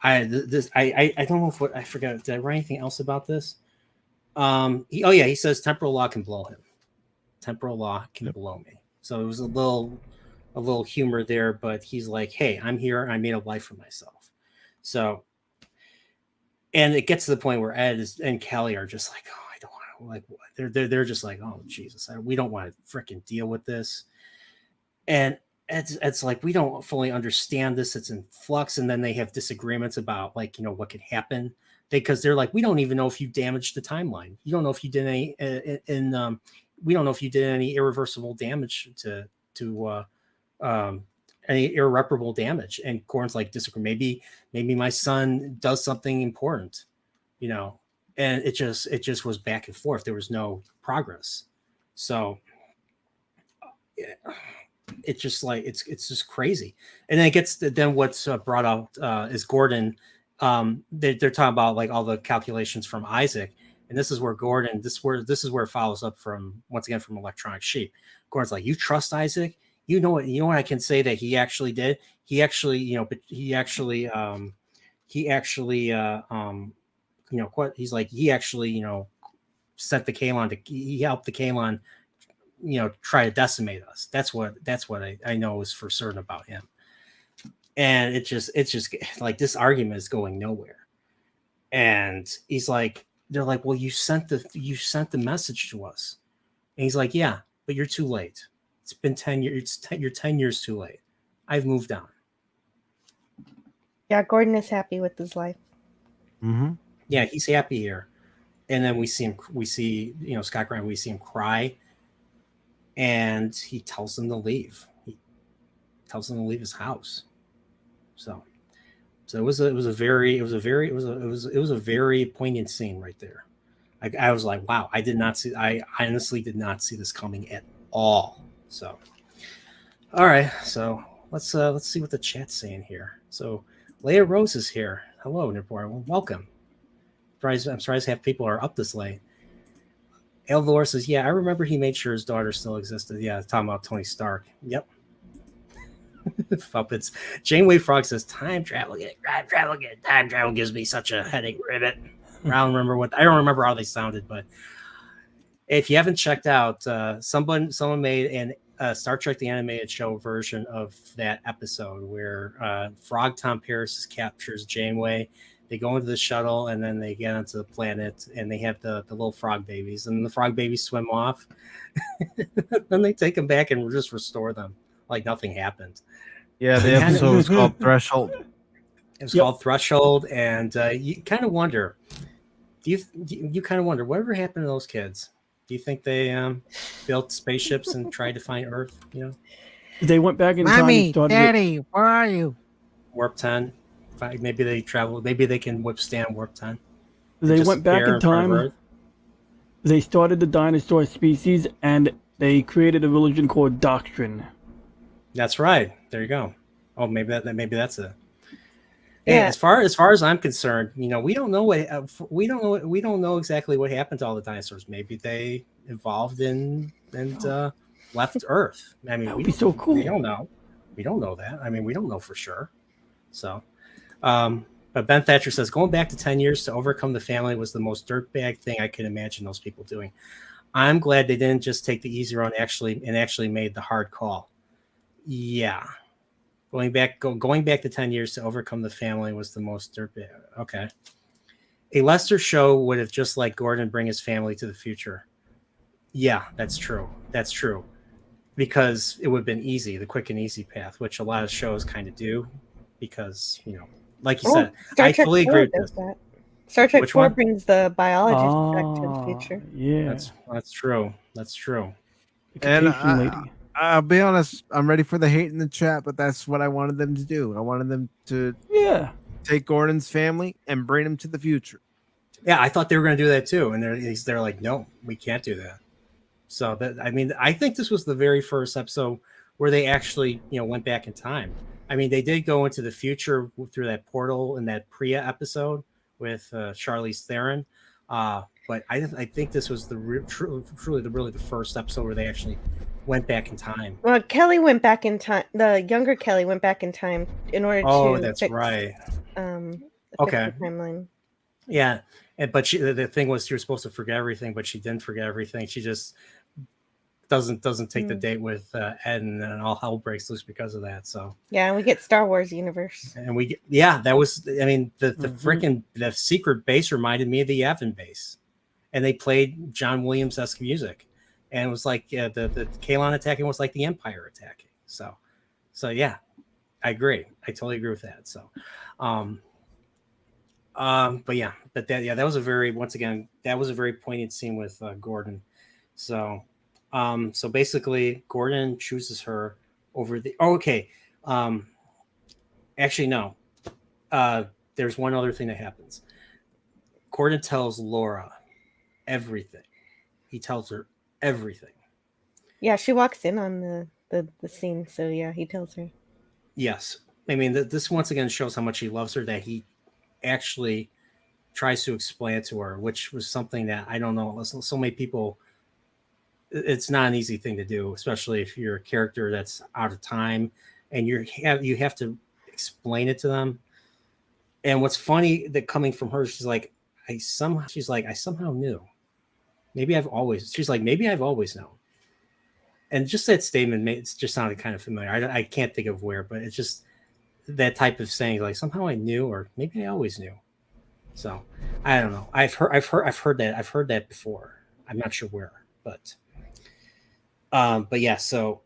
I don't know I forgot. Did I write anything else about this? He says temporal law can blow him. Temporal law can blow me. So it was a little humor there, but he's like, hey, I'm here. And I made a life for myself. So, and it gets to the point where Ed and Kelly are just like, oh, I don't want to, like, they're just like, oh, Jesus, we don't want to freaking deal with this. And it's like, we don't fully understand this. It's in flux. And then they have disagreements about what could happen. Because they're like, we don't even know if you damaged the timeline. You don't know if you did any we don't know if you did any irreversible damage to any irreparable damage. And Gordon's like, disagree. Maybe my son does something important, and it just was back and forth. There was no progress. So, yeah. it's just like it's just crazy. And then it gets then what's brought out is Gordon. They're talking about like all the calculations from Isaac, and this is where Gordon this is where it follows up from once again from Electronic Sheep. Gordon's like, you trust Isaac? You know what I can say that he actually did. He actually but what he's like he actually sent the Kalon to he helped the Kalon try to decimate us. That's what I know is for certain about him. And it's just like this argument is going nowhere. And he's like, they're like, well, you sent the message to us. And he's like, yeah, but you're too late. It's been 10 years. You're 10 years too late. I've moved on. Yeah, Gordon is happy with his life. Mm-hmm. Yeah, he's happy here. And then we see Scott Grant, we see him cry. And he tells them to leave. He tells them to leave his house. So it was a very poignant scene right there. I was like, wow, I honestly did not see this coming at all. So, all right, so let's see what the chat's saying here. So, Leia Rose is here. Hello, Nipor. Well, welcome. I'm surprised half people are up this late. Eldor says, yeah, I remember he made sure his daughter still existed. Yeah, talking about Tony Stark. Yep. Puppets. Janeway Frog says, time travel gives me such a headache ribbit. I don't remember how they sounded, but if you haven't checked out, someone made an Star Trek the Animated Show version of that episode where Frog Tom Paris captures Janeway. They go into the shuttle and then they get onto the planet and they have the little frog babies and the frog babies swim off. Then they take them back and just restore them like nothing happened. Yeah, the episode was called Threshold. It was called Threshold, and you kind of wonder. You kind of wonder whatever happened to those kids? Do you think they built spaceships and tried to find Earth? They went back in time. Mommy, And started Daddy, where are you? Warp 10. Maybe they travel. Maybe they can withstand Warp 10. They went back in time. They started the dinosaur species, and they created a religion called Doctrine. That's right. There you go. Oh, maybe that's it. Yeah. As far as I'm concerned, we don't know exactly what happened to all the dinosaurs. Maybe they evolved and left Earth. I mean, that would be so cool. We don't know. We don't know that. I mean, we don't know for sure. So, but Ben Thatcher says going back to 10 years to overcome the family was the most dirtbag thing I could imagine those people doing. I'm glad they didn't just take the easy road and actually made the hard call. Yeah. Going back to 10 years to overcome the family was the most dirtbag. Okay. A Lester show would have just let Gordon bring his family to the future. Yeah, that's true. That's true. Because it would have been easy, the quick and easy path, which a lot of shows kind of do. Because, like you said, I fully agree with this. That. Star Trek Which 4 one? brings the biologist back to the future. Yeah. That's true. That's true. And lady. I'll be honest, I'm ready for the hate in the chat, but that's what I wanted them to do. I wanted them to take Gordon's family and bring him to the future. Yeah, I thought they were going to do that too, and they're like, no, we can't do that. So I think this was the very first episode where they actually, went back in time. I mean, they did go into the future through that portal in that Priya episode with Charlize Theron, but I think this was truly the first episode where they actually went back in time. Well, Kelly went back in time. The younger Kelly went back in time in order to. Oh, that's fix, right. Fix Okay. the timeline. Yeah, but the thing was, she was supposed to forget everything, but she didn't forget everything. She just doesn't take the date with Ed, and then all hell breaks loose because of that. So yeah, we get Star Wars universe, and that was. I mean, the freaking the secret base reminded me of the Yavin base, and they played John Williams-esque music, and it was like the Kalon attacking was like the Empire attacking. So yeah, I agree. I totally agree with that. So, that was a very poignant scene with Gordon. So basically Gordon chooses her over the actually no. There's one other thing that happens. Gordon tells Laura everything. He tells her everything. Yeah, she walks in on the the scene. So yeah, he tells her. Yes. I mean, this once again shows how much he loves her, that he actually tries to explain it to her, which was something that I don't know. So many people, it's not an easy thing to do, especially if you're a character that's out of time and you have to explain it to them. And what's funny that coming from her, I somehow knew. She's like, maybe I've always known. And just that statement it just sounded kind of familiar. I can't think of where, but it's just that type of saying, like, somehow I knew, or maybe I always knew. So I don't know. I've heard that before. I'm not sure where, but yeah. So,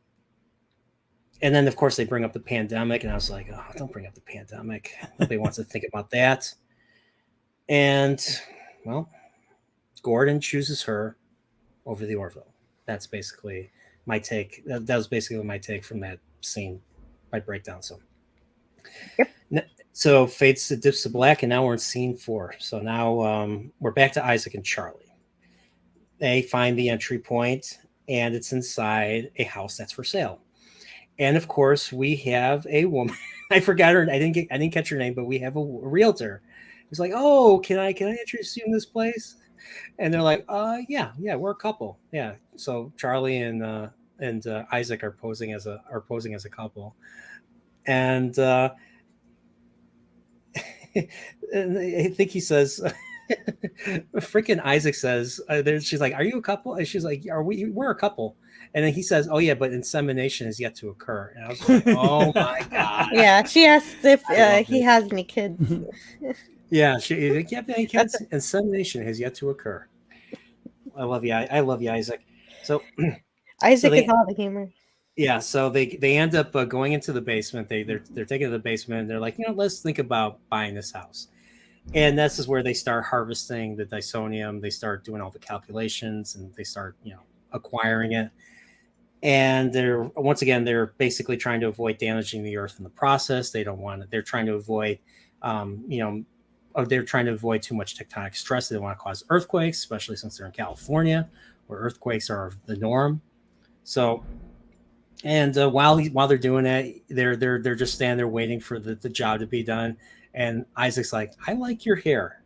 and then of course they bring up the pandemic, and I was like, oh, don't bring up the pandemic. Nobody wants to think about that. And well, Gordon chooses her over the Orville. That's basically my take. That was basically my take from that scene, my breakdown. So, Yep. So fades to dips to black, and now we're in scene 4. So now we're back to Isaac and Charlie. They find the entry point, and it's inside a house that's for sale. And of course, we have a woman. I forgot her. I didn't catch her name, but we have a realtor. It's like, oh, can I introduce you in this place? And they're like, yeah, we're a couple. Yeah. So Charlie and Isaac are posing as a couple, and and I think he says, freaking Isaac says, she's like, are you a couple? And she's like, we're a couple. And then he says, oh yeah, but insemination is yet to occur. And I was like, oh my God. Yeah, she asks if he has any kids. Yeah, insemination has yet to occur. I love you. I love you, Isaac. So Isaac is all the humor. Yeah, so they end up going into the basement. They're taken to the basement. And they're like, let's think about buying this house. And this is where they start harvesting the Dysonium. They start doing all the calculations, and they start acquiring it. And they're basically trying to avoid damaging the earth in the process. They don't want it. They're trying to avoid they're trying to avoid too much tectonic stress. They don't want to cause earthquakes, especially since they're in California, where earthquakes are the norm. So, and while they're doing that, they're just standing there waiting for the job to be done. And Isaac's like, I like your hair.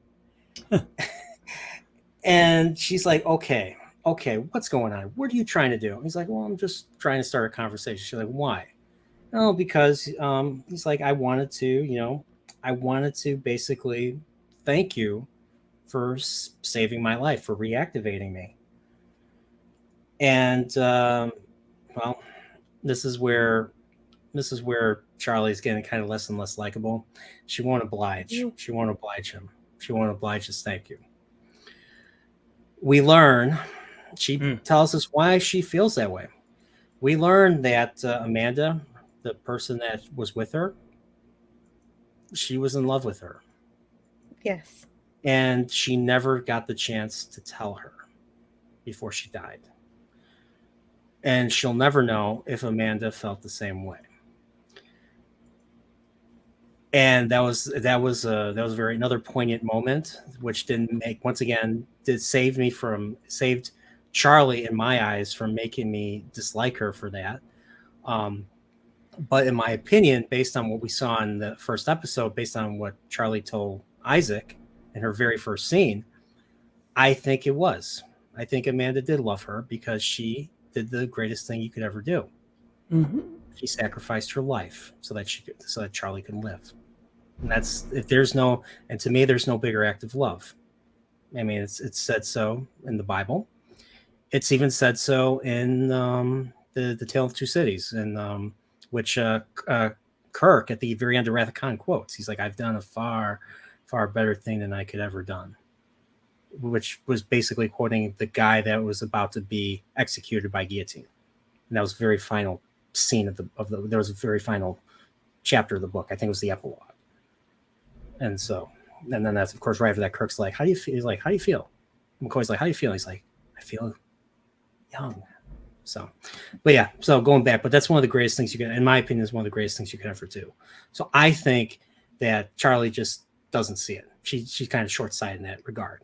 And she's like, okay, what's going on? What are you trying to do? He's like, well, I'm just trying to start a conversation. She's like, why? Oh, because he's like, I wanted to basically thank you for saving my life, for reactivating me. And well, this is where Charlie's getting kind of less and less likable. She won't oblige. She won't oblige him. She won't oblige his thank you. We learn, she tells us why she feels that way. We learn that Amanda, the person that was with her, she was in love with her. Yes. And she never got the chance to tell her before she died. And she'll never know if Amanda felt the same way. And that was another poignant moment, which saved Charlie in my eyes from making me dislike her for that. But in my opinion, based on what we saw in the first episode, based on what Charlie told Isaac in her very first scene, I think Amanda did love her because she did the greatest thing you could ever do. Mm-hmm. She sacrificed her life so that Charlie could live. And to me, there's no bigger act of love. I mean, it's said so in the Bible. It's even said so in the Tale of Two Cities, and which Kirk at the very end of Wrath of Khan quotes. He's like, "I've done a far, far better thing than I could ever done," which was basically quoting the guy that was about to be executed by guillotine. And that was the very final scene there was a very final chapter of the book. I think it was the epilogue. And then that's, of course, right after that, Kirk's like, how do you feel? He's like, how do you feel? McCoy's like, how do you feel? He's like, I feel young. So, but yeah, so going back, but that's one of the greatest things in my opinion, is one of the greatest things you could ever do. So I think that Charlie just doesn't see it. She's kind of short-sighted in that regard.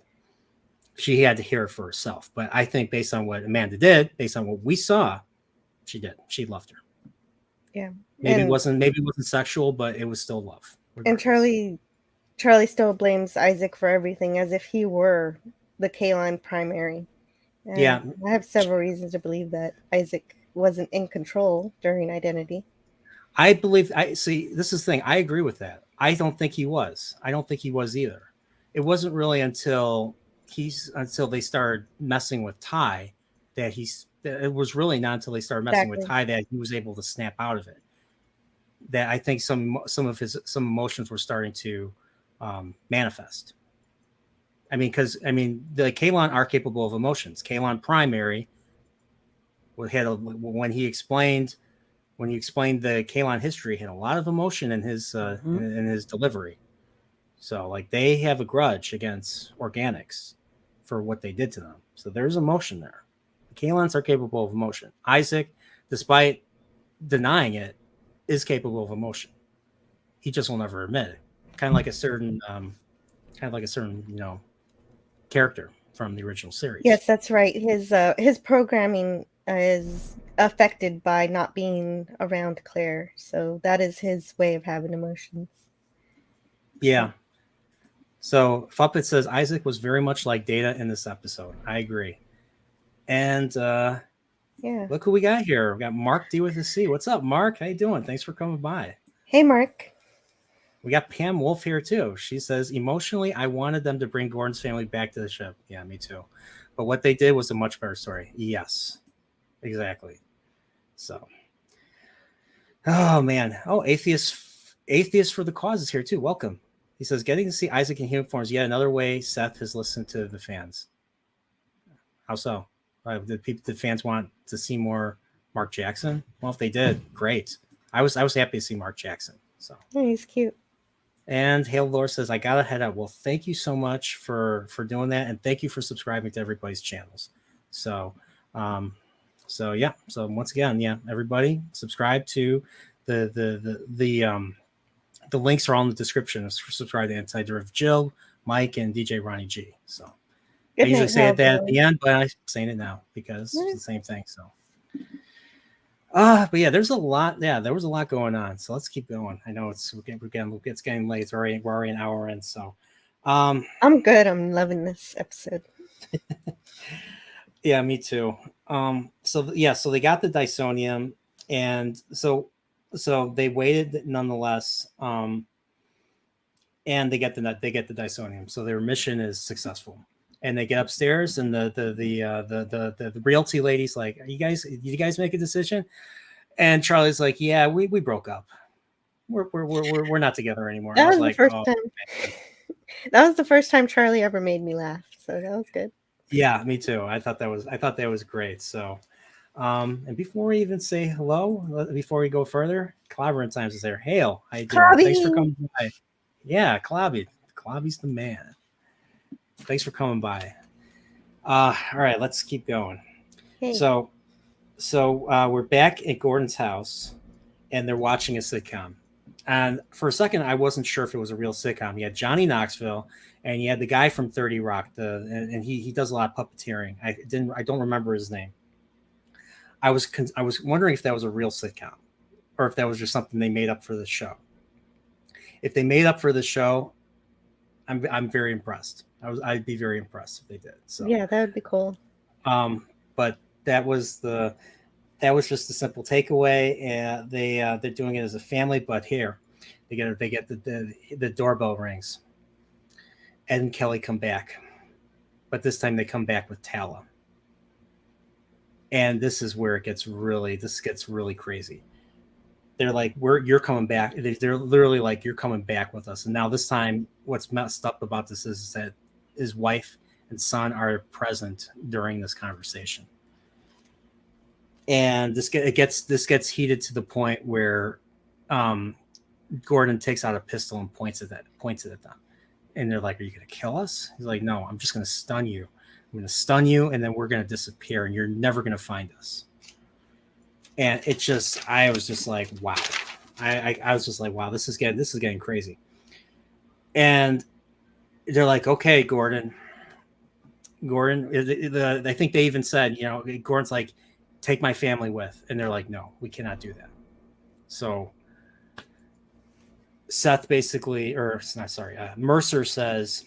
She had to hear it for herself. But I think based on what Amanda did, based on what we saw, she did. She loved her. Yeah. Maybe And- it wasn't sexual, but it was still love. And regardless. Charlie still blames Isaac for everything as if he were the Kaline primary. And Yeah. I have several reasons to believe that Isaac wasn't in control during identity. I believe I see this is the thing. I agree with that. I don't think he was. I don't think he was either. It wasn't really until they started messing with Ty that it was really not until they started messing with Exactly. Ty that he was able to snap out of it. That I think some emotions were starting to manifest. I mean, because the Kalon are capable of emotions. Kalon primary when he explained the Kalon history, he had a lot of emotion in his in his delivery. So like they have a grudge against organics for what they did to them. So there's emotion there. The Kalons are capable of emotion. Isaac, despite denying it, is capable of emotion. He just will never admit it. Kind of like a certain character from the original series. Yes, that's right. His programming is affected by not being around Claire, so that is his way of having emotions. Yeah. So Fuppet says Isaac was very much like Data in this episode. I agree. And Yeah. look who we got here. We got Mark D with a C. What's up, Mark? How you doing? Thanks for coming by. Hey, Mark. We got Pam Wolf here too. She says, emotionally, I wanted them to bring Gordon's family back to the ship. Yeah, me too. But what they did was a much better story. Yes, exactly. So, oh man. Oh, atheist for the cause is here too. Welcome. He says, getting to see Isaac in human form is yet another way Seth has listened to the fans. How so? The fans want to see more Mark Jackson? Well, if they did, great. I was happy to see Mark Jackson. So Oh, he's cute. And Hail Lore says, I gotta head out. Well, thank you so much for doing that, and thank you for subscribing to everybody's channels. So yeah. So once again, yeah, everybody subscribe to the links are all in the description. Subscribe to Antiderivative Jill, Mike, and DJ Ronnie G. So Good I usually night, say that at Hellboy. the end, but I'm saying it now because it's the same thing. So but yeah, there's a lot. Yeah, there was a lot going on. So let's keep going. I know it's getting late. We're already an hour in. So I'm good. I'm loving this episode. yeah, me too. So they got the Dysonium, and so they waited nonetheless. And they get the Dysonium. So their mission is successful. And they get upstairs, and the realty lady's like, did you guys make a decision? And Charlie's like, yeah, we broke up. We're not together anymore. That I was was like, the first oh, time. man. That was the first time Charlie ever made me laugh. So that was good. Yeah, me too. I thought that was great. So, and before we even say hello, before we go further, Clobber in Times is there. Hail, how you doing? Clobby. Thanks for coming by. Yeah, Clobby. Clobby's the man. Thanks for coming by. All right, let's keep going. Hey. So we're back at Gordon's house, and they're watching a sitcom. And for a second, I wasn't sure if it was a real sitcom. You had Johnny Knoxville, and you had the guy from 30 Rock. And he does a lot of puppeteering. I don't remember his name. I was wondering if that was a real sitcom, or if that was just something they made up for the show. If they made up for the show, I'm very impressed. I'd be very impressed if they did. So yeah, that would be cool. But that was just a simple takeaway, and they're doing it as a family. But here, they get the doorbell rings. Ed and Kelly come back, but this time they come back with Tala, and this is where it gets really crazy. They're like, you're coming back. They're literally like, you're coming back with us. And now this time, what's messed up about this is that his wife and son are present during this conversation. And this gets heated to the point where Gordon takes out a pistol and points it at them. And they're like, are you going to kill us? He's like, no, I'm just going to stun you. I'm going to stun you, and then we're going to disappear, and you're never going to find us. And I was just like, wow. I was just like, wow, this is getting crazy. And they're like, okay, Gordon, I think they even said, Gordon's like, take my family with. And they're like, no, we cannot do that. So Seth basically, or not sorry, Mercer says,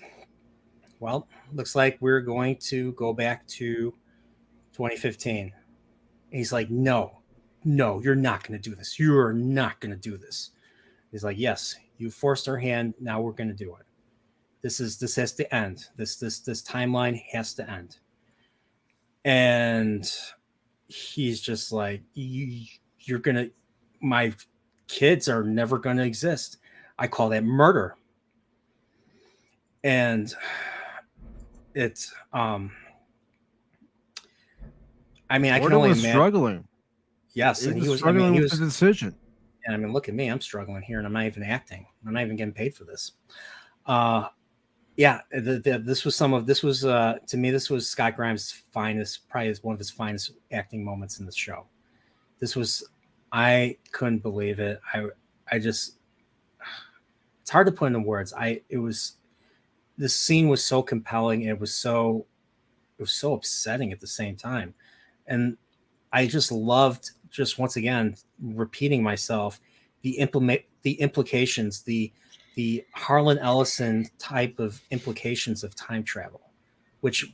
well, looks like we're going to go back to 2015. And he's like, no, you're not going to do this. You're not going to do this. He's like, yes, you forced our hand. Now we're going to do it. This has to end. This timeline has to end. And he's just like, you're going to, my kids are never going to exist. I call that murder. And it's, I mean, I can Gordon only was imagine. struggling. Yes, and he was struggling with the decision. And I mean, look at me, I'm struggling here, and I'm not even acting. I'm not even getting paid for this. Yeah, this was to me, this was Scott Grimes' finest, probably one of his finest acting moments in the show. This was, I couldn't believe it. I just, it's hard to put into words. This scene was so compelling. It was so upsetting at the same time. And I just loved, just once again, repeating myself, the implications, the Harlan Ellison type of implications of time travel, which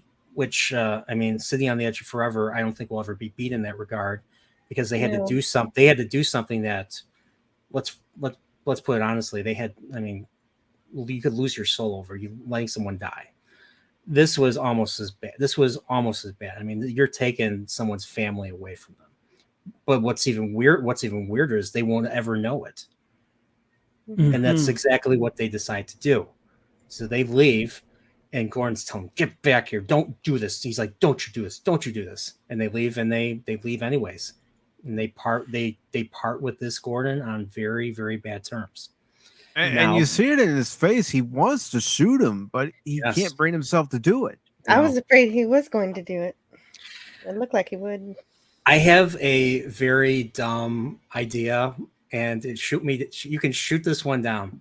I mean, Sitting on the Edge of Forever, I don't think will ever be beat in that regard, because they had to do something. They had to do something that, let's put it honestly, they had. I mean, you could lose your soul over you letting someone die. This was almost as bad. I mean, you're taking someone's family away from them. But what's even weirder is they won't ever know it. Mm-hmm. And that's exactly what they decide to do. So they leave, and Gordon's telling them, get back here. Don't do this. He's like, don't you do this. Don't you do this. And they leave, and they leave anyways. And they part with this Gordon on very, very bad terms. And you see it in his face. He wants to shoot him, but he can't bring himself to do it. I was afraid he was going to do it. It looked like he would. I have a very dumb idea, and you can shoot this one down.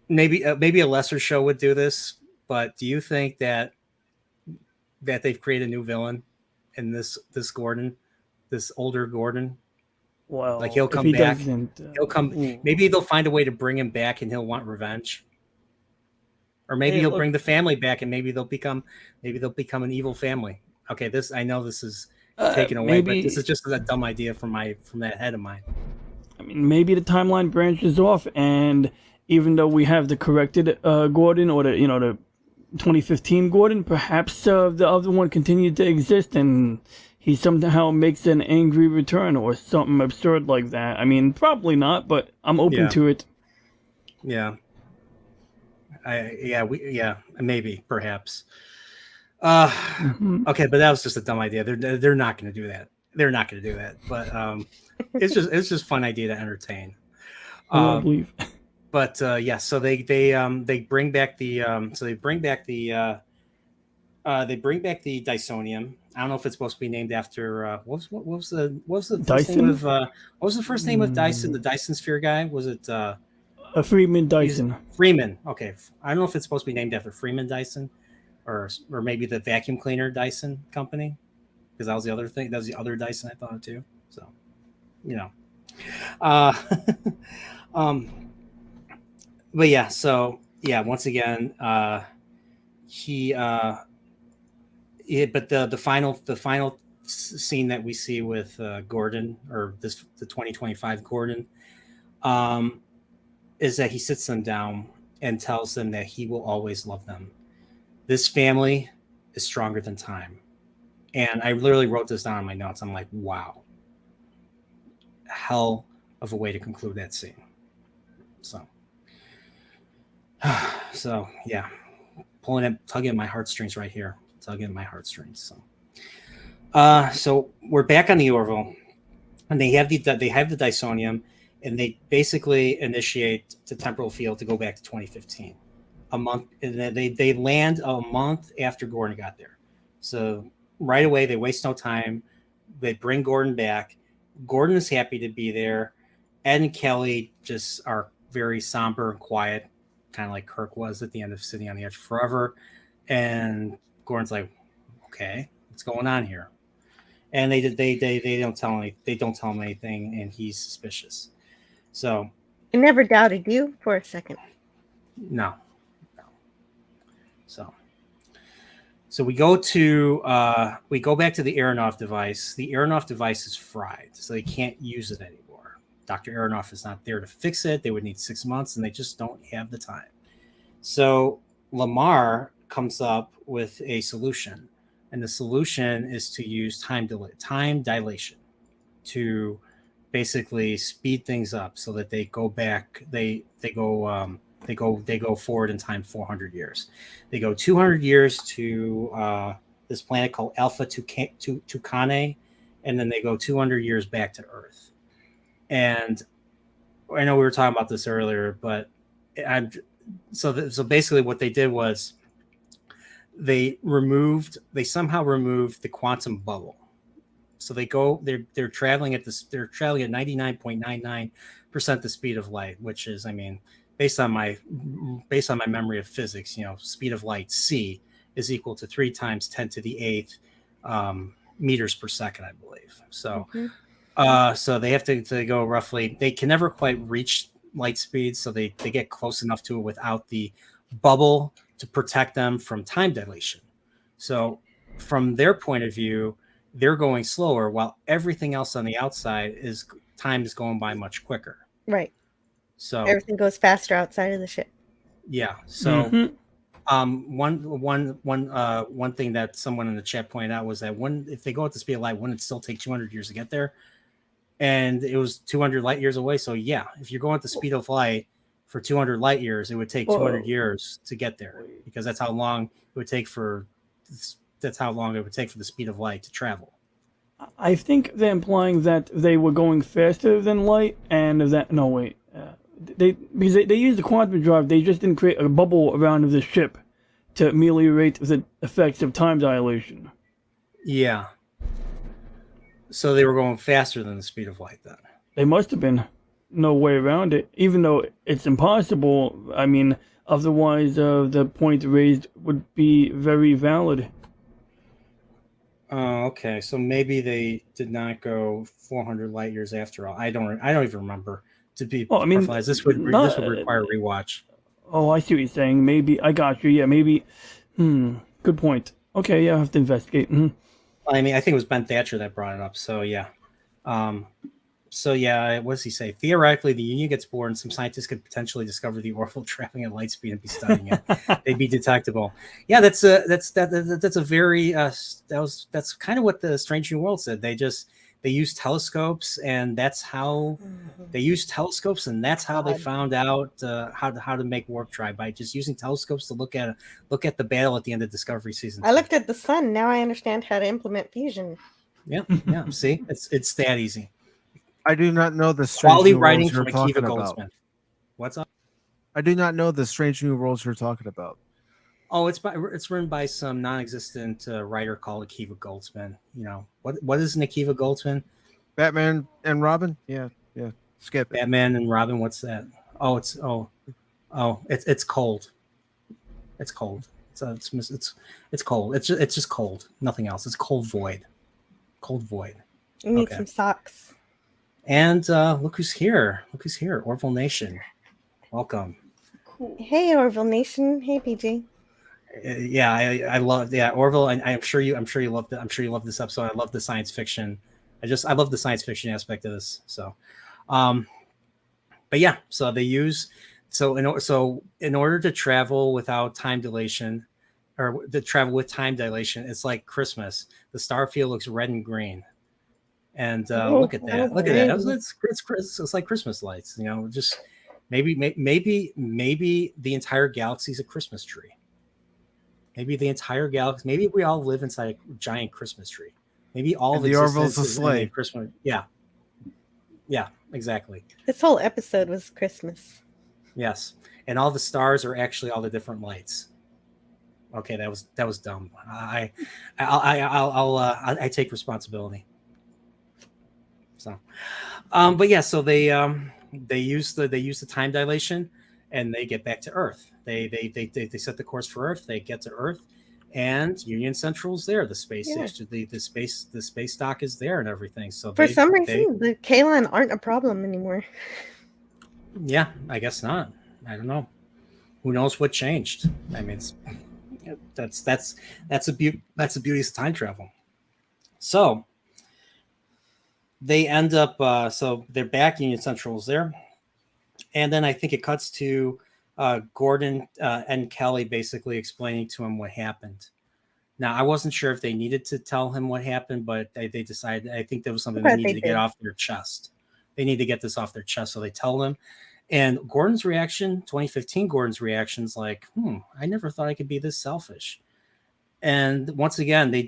Maybe a lesser show would do this, but do you think that they've created a new villain in this Gordon, this older Gordon? Well, like he'll come back. He'll come. Maybe they'll find a way to bring him back, and he'll want revenge. Or maybe he'll bring the family back, and maybe they'll become an evil family. Okay, I know this is taken away, but this is just a dumb idea from that head of mine. I mean, maybe the timeline branches off, and even though we have the corrected Gordon, or the 2015 Gordon, perhaps the other one continued to exist, and he somehow makes an angry return or something absurd like that. I mean, probably not, but I'm open to it. Yeah. Maybe, perhaps. Okay, but that was just a dumb idea. They're not going to do that. They're not going to do that. But it's just fun idea to entertain. I believe. But yeah, so they bring back the Dysonium. I don't know if it's supposed to be named after what was the first name of what was the first name of Dyson, the Dyson Sphere guy? Was it Freeman Dyson? Freeman. Okay, I don't know if it's supposed to be named after Freeman Dyson, or maybe the vacuum cleaner Dyson company, because that was the other thing. That was the other Dyson I thought of too. So, but yeah. So yeah, once again, but the final scene that we see with Gordon, or the 2025 Gordon, is that he sits them down and tells them that he will always love them. This family is stronger than time. And I literally wrote this down in my notes. I'm like, wow, hell of a way to conclude that scene. So yeah, tugging at my heartstrings right here. Tugging at my heartstrings. So we're back on the Orville, and they have the Dysonium, and they basically initiate the temporal field to go back to 2015. A month, and then they land a month after Gordon got there. So right away, they waste no time. They bring Gordon back. Gordon is happy to be there. Ed and Kelly just are very somber and quiet, kind of like Kirk was at the end of Sitting on the Edge Forever. And Gordon's like, okay, what's going on here? and they don't tell him anything, and he's suspicious. So I never doubted you for a second. no. So we go back to the Aronoff device. The Aronoff device is fried, so they can't use it anymore. Dr. Aronoff is not there to fix it. They would need 6 months, and they just don't have the time. So Lamar comes up with a solution, and the solution is to use time dilation to basically speed things up so that they go back. They go forward in time 400 years. They go 200 years to this planet called Alpha Tucanae, and then they go 200 years back to Earth. And I know we were talking about this earlier, but so basically what they did was they somehow removed the quantum bubble. So they're traveling at 99.99% the speed of light, which is, I mean, based on my memory of physics, speed of light c is equal to 3 times 10 to the 8th meters per second, I believe. So so they have to go roughly, they can never quite reach light speed, so they get close enough to it without the bubble to protect them from time dilation. So from their point of view, they're going slower while everything else on the outside time is going by much quicker. Right. So everything goes faster outside of the ship. Yeah. So one thing that someone in the chat pointed out was that if they go at the speed of light, wouldn't it still take 200 years to get there? And it was 200 light years away. So yeah, if you're going at the speed of light for 200 light years, it would take 200 years to get there, because that's how long it would take for the speed of light to travel. I think they're implying that they were going faster than light, and that because they used the quantum drive, they just didn't create a bubble around the ship to ameliorate the effects of time dilation. Yeah. So they were going faster than the speed of light then. They must have been. No way around it. Even though it's impossible, I mean, otherwise the point raised would be very valid. Oh, okay. So maybe they did not go 400 light years after all. I don't even remember. To be this would require a rewatch. Oh, I see what you're saying. Maybe I got you. Yeah, maybe. Good point. Okay, yeah, I have to investigate. I mean, I think it was Ben Thatcher that brought it up. So yeah. What does he say? Theoretically, the Union gets bored, and some scientists could potentially discover the Orville traveling at light speed and be studying it. They'd be detectable. Yeah, that's a very that's kind of what the Strange New World said. They use telescopes, and that's how they found out how to make warp drive, by just using telescopes to look at the battle at the end of Discovery season 2. I looked at the sun. Now I understand how to implement fusion. Yeah. See, it's that easy. I do not know the Strange Quality New writing Worlds from you're talking Akiva about. Goldsmith. What's up? I do not know the Strange New Worlds you're talking about. Oh, it's written by some non-existent writer called Akiva Goldsman. What is an Akiva Goldsman? Batman and Robin? Yeah. Skip it. Batman and Robin. What's that? Oh, it's cold. It's cold. It's cold. It's just cold. Nothing else. It's cold void. Cold void. You need some socks. And look who's here. Orville Nation. Welcome. Cool. Hey, Orville Nation. Hey, PG. I love Orville, and I'm sure you love this episode. I love the science fiction. I love the science fiction aspect of this. So, but yeah, so they use in order to travel without time dilation, or to travel with time dilation, it's like Christmas. The star field looks red and green. And look at that! Look at that! It's like Christmas lights. Just maybe the entire galaxy's a Christmas tree. Maybe the entire galaxy. Maybe we all live inside a giant Christmas tree. Maybe all of the Orville's a sleigh. Christmas. Yeah, exactly. This whole episode was Christmas. Yes, and all the stars are actually all the different lights. Okay, that was dumb. I take responsibility. So, but yeah, so they use the time dilation, and they get back to Earth. They set the course for Earth. They get to Earth. and Union Central's there. The space Yeah. station, the space dock is there, and everything. So For some they reason, the Kalan aren't a problem anymore. yeah, I guess not. I don't know. Who knows what changed? I mean, that's the beauty of time travel. So they end up. So they're back. Union Central's there, and then I think it cuts to Gordon and Kelly basically explaining to him what happened. Now, I wasn't sure if they needed to tell him what happened, but they decided. I think there was something they needed to get off their chest. They need to get this off their chest, so they tell him. And Gordon's reaction, 2015 Gordon's reaction is like, I never thought I could be this selfish. And once again, they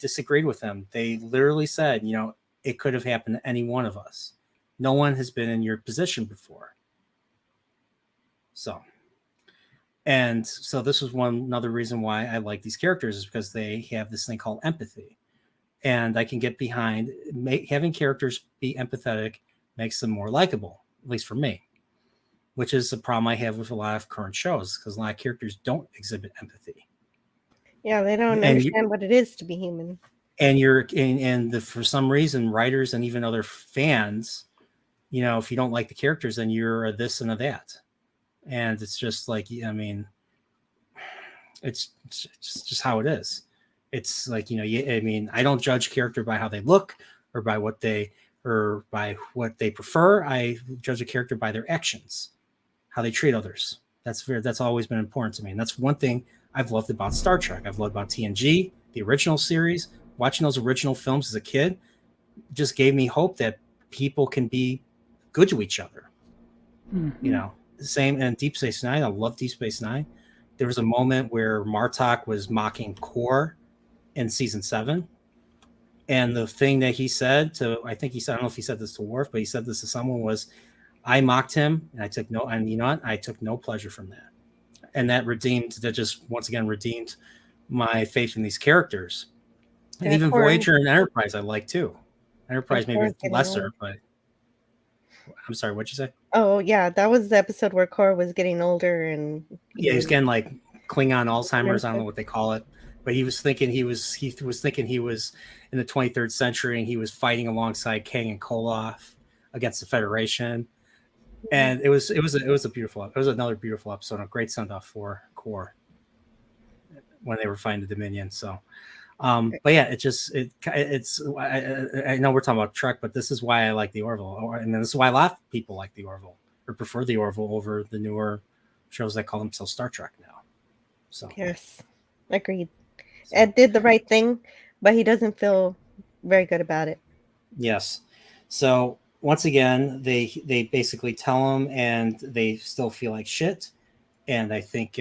disagreed with him. They literally said, it could have happened to any one of us. No one has been in your position before. So this was another reason why I like these characters, is because they have this thing called empathy. And I can get behind having characters be empathetic makes them more likable, at least for me, which is a problem I have with a lot of current shows, because a lot of characters don't exhibit empathy. Yeah, they don't understand what it is to be human. And for some reason, writers and even other fans, if you don't like the characters, then you're a this and a that. And it's just like, I mean, it's just how it is. It's like, I don't judge character by how they look or by what they prefer. I judge a character by their actions, how they treat others. That's always been important to me. And that's one thing I've loved about Star Trek. I've loved about TNG, the original series. Watching those original films as a kid just gave me hope that people can be good to each other. Mm-hmm. Same in Deep Space Nine. I love Deep Space Nine. There was a moment where Martok was mocking Kor in season 7. And the thing that he said I don't know if he said this to Worf, but he said this to someone was, I mocked him and I took no pleasure from that. And that just once again redeemed my faith in these characters. And even Voyager and Enterprise I like too. Enterprise maybe lesser, but I'm sorry, what'd you say? Oh yeah, that was the episode where Kor was getting older and he was getting like Klingon Alzheimer's. I don't know what they call it, but he was thinking he was in the 23rd century and he was fighting alongside Kang and Koloff against the Federation. And it was another beautiful episode, a great send off for Kor when they were fighting the Dominion. So. But yeah, I know we're talking about Trek, but this is why I like the Orville, and this is why a lot of people like the Orville or prefer the Orville over the newer shows that call themselves Star Trek now. So yes, agreed. Ed did the right thing, but he doesn't feel very good about it. Yes. So once again, they basically tell him, and they still feel like shit. And I think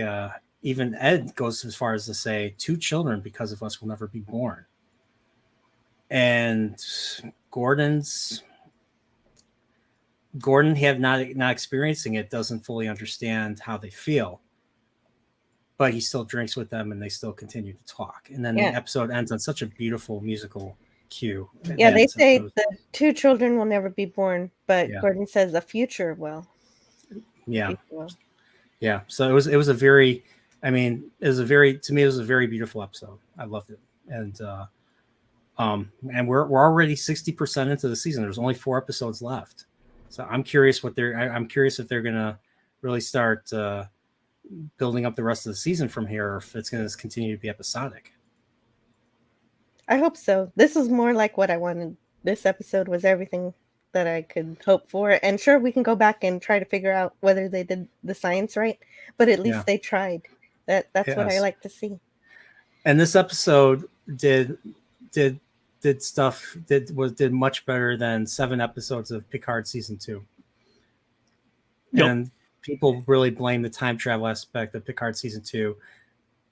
even Ed goes as far as to say 2 children because of us will never be born. And Gordon have not experiencing it, doesn't fully understand how they feel, but he still drinks with them and they still continue to talk. And then the episode ends on such a beautiful musical cue. Yeah, they say the 2 children will never be born, but Gordon says the future will. Yeah. Yeah. So it was a very, to me, it was a very beautiful episode. I loved it. And we're already 60% into the season. There's only 4 episodes left. So I'm curious if they're going to really start building up the rest of the season from here, or if it's going to continue to be episodic. I hope so. This was more like what I wanted. This episode was everything that I could hope for. And sure, we can go back and try to figure out whether they did the science right, but at least they tried. That's what I like to see. And this episode did much better than 7 episodes of Picard season 2. Yep. And people really blame the time travel aspect of Picard season 2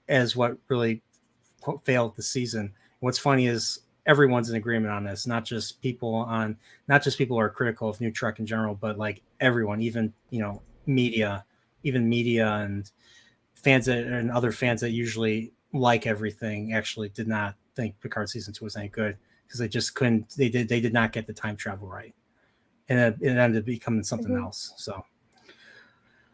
as what really failed the season. What's funny is everyone's in agreement on this, not just people who are critical of New Trek in general, but like everyone, even media and fans and other fans that usually like everything actually did not think Picard season 2 was any good, because they just couldn't. They did not get the time travel right, and it ended up becoming something else. So,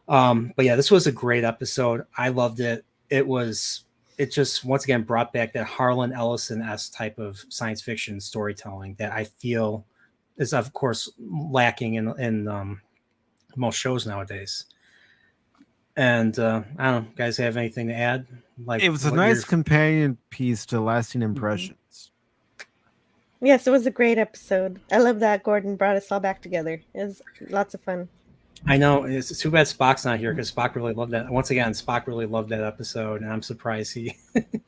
but yeah, this was a great episode. I loved it. it just once again brought back that Harlan Ellison-esque type of science fiction storytelling that I feel is of course lacking in most shows nowadays. And I don't know, guys have anything to add? Like It was a what nice your companion piece to lasting impressions. Yes, it was a great episode. I love that Gordon brought us all back together. It was lots of fun. I know it's too bad Spock's not here because Spock really loved that. Once again, Spock really loved that episode, and I'm surprised he.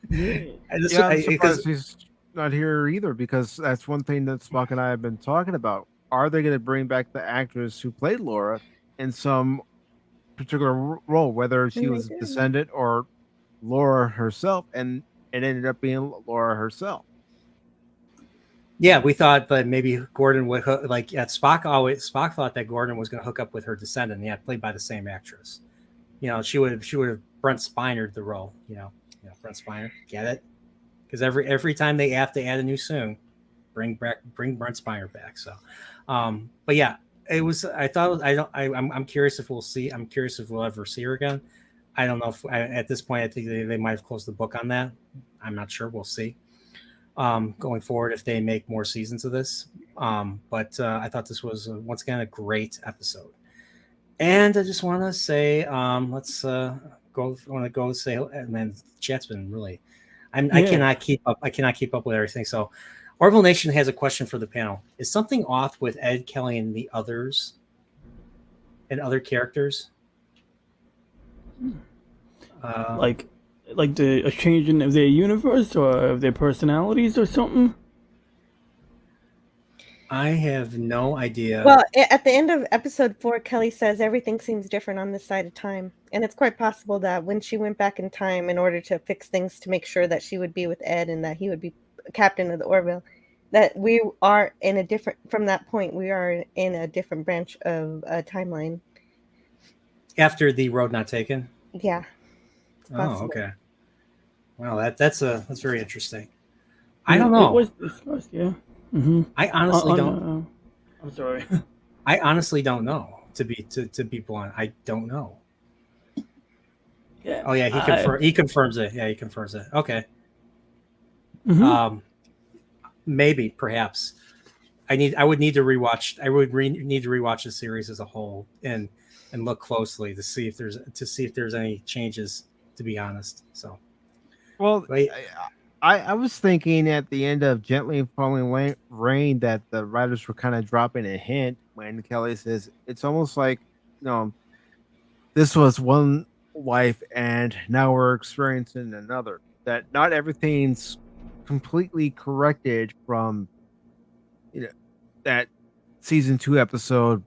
Yeah. Yeah, I'm surprised he's not here either, because that's one thing that Spock and I have been talking about. Are they going to bring back the actress who played Laura in some particular role, whether she And they was a did. descendant or Laura herself? And it ended up being Laura herself. Yeah, we thought that maybe Gordon would like at Spock thought that Gordon was going to hook up with her descendant. Yeah, played by the same actress. You know, she would have Brent Spinered the role. You know, Brent Spiner, get it? Because every time they have to add a new Soong, bring Brent Spiner back. So, but yeah, it was. I thought I'm curious if we'll see. I'm curious if we'll ever see her again. I don't know if at this point I think they might have closed the book on that. I'm not sure. We'll see. Going forward if they make more seasons of this. But I thought this was once again a great episode. And I just want to say, let's go. I want to go say, man, chat's been really. I cannot keep up. I cannot keep up with everything. So, Orville Nation has a question for the panel. Is something off with Ed, Kelly, and the others, and other characters? Like a change in their universe or of their personalities or something? I have no idea. Well, at the end of episode 4, Kelly says everything seems different on this side of time. And it's quite possible that when she went back in time in order to fix things to make sure that she would be with Ed and that he would be captain of the Orville, that we are in a different, from that point, we are in a different branch of a timeline. After the road not taken? Yeah. Oh, okay. Well, that's very interesting. I don't know. It was discussed, yeah. Mm-hmm. I honestly don't. I'm sorry. I honestly don't know. To be blunt, I don't know. Yeah. Oh yeah, he confirms it. Yeah, he confirms it. Okay. Mm-hmm. Maybe, perhaps. I would need to rewatch. Need to rewatch the series as a whole and look closely to see if there's any changes. To be honest, so. Well, Wait. I was thinking at the end of Gently Falling Rain that the writers were kind of dropping a hint when Kelly says it's almost like, this was one life and now we're experiencing another. That not everything's completely corrected from, that season 2 episode,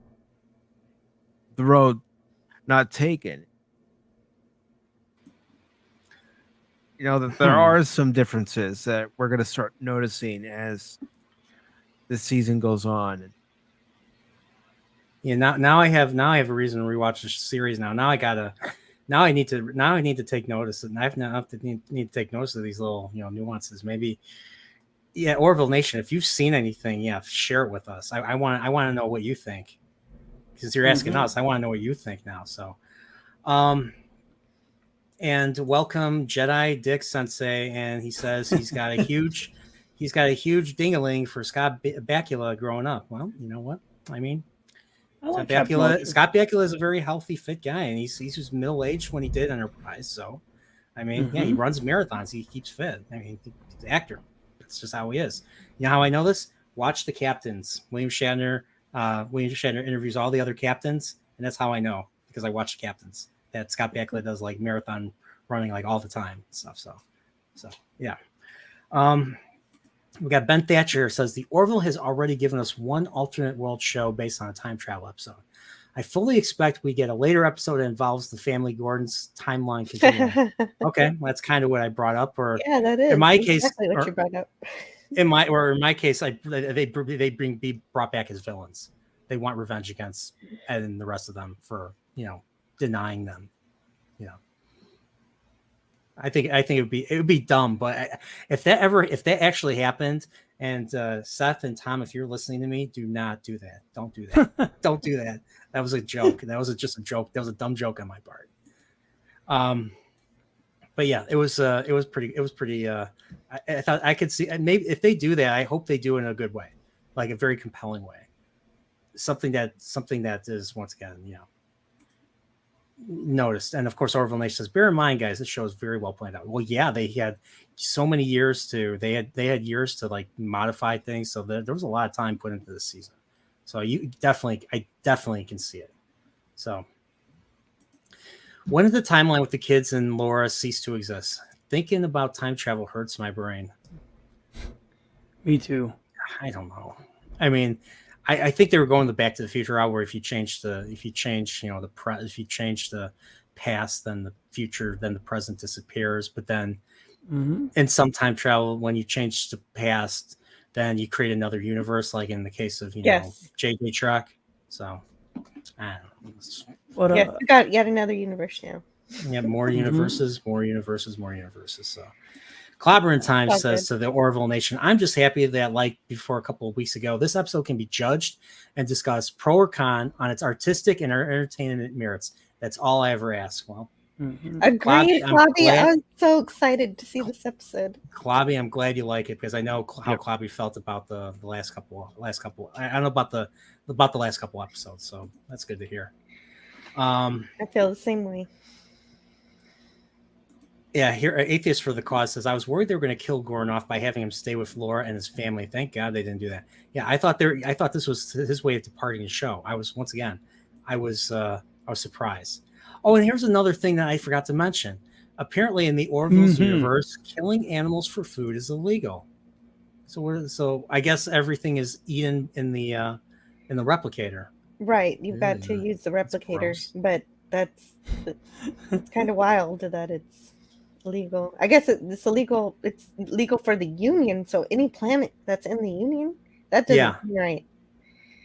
The Road Not Taken. That there are some differences that we're going to start noticing as the season goes on. Yeah, now I have a reason to rewatch the series. Now I need to take notice, and I need to take notice of these little nuances. Maybe, yeah, Orville Nation, if you've seen anything, yeah, share it with us. I want to know what you think, because you're asking us. I want to know what you think now. So, and welcome Jedi Dick Sensei, and he says he's got a huge ding-a-ling for Scott Bakula growing up. Well, you know what I mean. Scott Bakula is a very healthy, fit guy, and he's just middle-aged when he did Enterprise. So, I mean, yeah, he runs marathons. He keeps fit. I mean, he's an actor. That's just how he is. You know how I know this? Watch The Captains. William Shatner interviews all the other captains, and that's how I know, because I watch The Captains. That Scott Bakula does like marathon running like all the time and stuff. So yeah. We got Ben Thatcher says the Orville has already given us one alternate world show based on a time travel episode. I fully expect we get a later episode that involves the family Gordon's timeline continuum. Okay, well, that's kind of what I brought up. Or yeah, that is in my exactly case, what you brought up. In my case, they be brought back as villains. They want revenge against Ed and the rest of them for denying them. I think it would be dumb, but if that actually happened, and Seth and Tom, if you're listening to me, do not do that. Don't do that. Don't do that. That was a joke. That was just a joke. That was a dumb joke on my part. but yeah, it was pretty. I thought I could see, and maybe if they do that, I hope they do it in a good way, like a very compelling way. Something that is once again, noticed. And of course, Orville Nation says, bear in mind, guys, this show is very well planned out. Well, yeah, they had so many years they had years to like modify things, so there was a lot of time put into this season. So I definitely can see it. So when did the timeline with the kids and Laura cease to exist? Thinking about time travel hurts my brain. Me too. I don't know. I mean, I think they were going the Back to the Future route, where if you change if you change the past, then the future, then the present disappears. But then in some time travel, when you change the past, then you create another universe, like in the case of JJ Truck. So I don't know. But, we got yet another universe now. Yeah, more universes, more universes, more universes. So Clobber in Time says to the Orville Nation, I'm just happy that, like before a couple of weeks ago, this episode can be judged and discussed pro or con on its artistic and entertainment merits. That's all I ever ask. Well, agreed, Clobby. I'm so excited to see this episode. Clobby, I'm glad you like it, because I know how Clobby felt about the last couple. I don't know about the last couple episodes, so that's good to hear. I feel the same way. Yeah, here Atheist for the Cause says, I was worried they were going to kill Gordon by having him stay with Laura and his family. Thank God they didn't do that. Yeah, I thought this was his way of departing the show. I was surprised. Oh, and here's another thing that I forgot to mention. Apparently, in the Orville's universe, killing animals for food is illegal. So I guess everything is eaten in the replicator. Right, you've got to use the replicator, but it's kind of wild that it's illegal. I guess it's illegal. It's legal for the Union, so any planet that's in the Union, that doesn't seem right.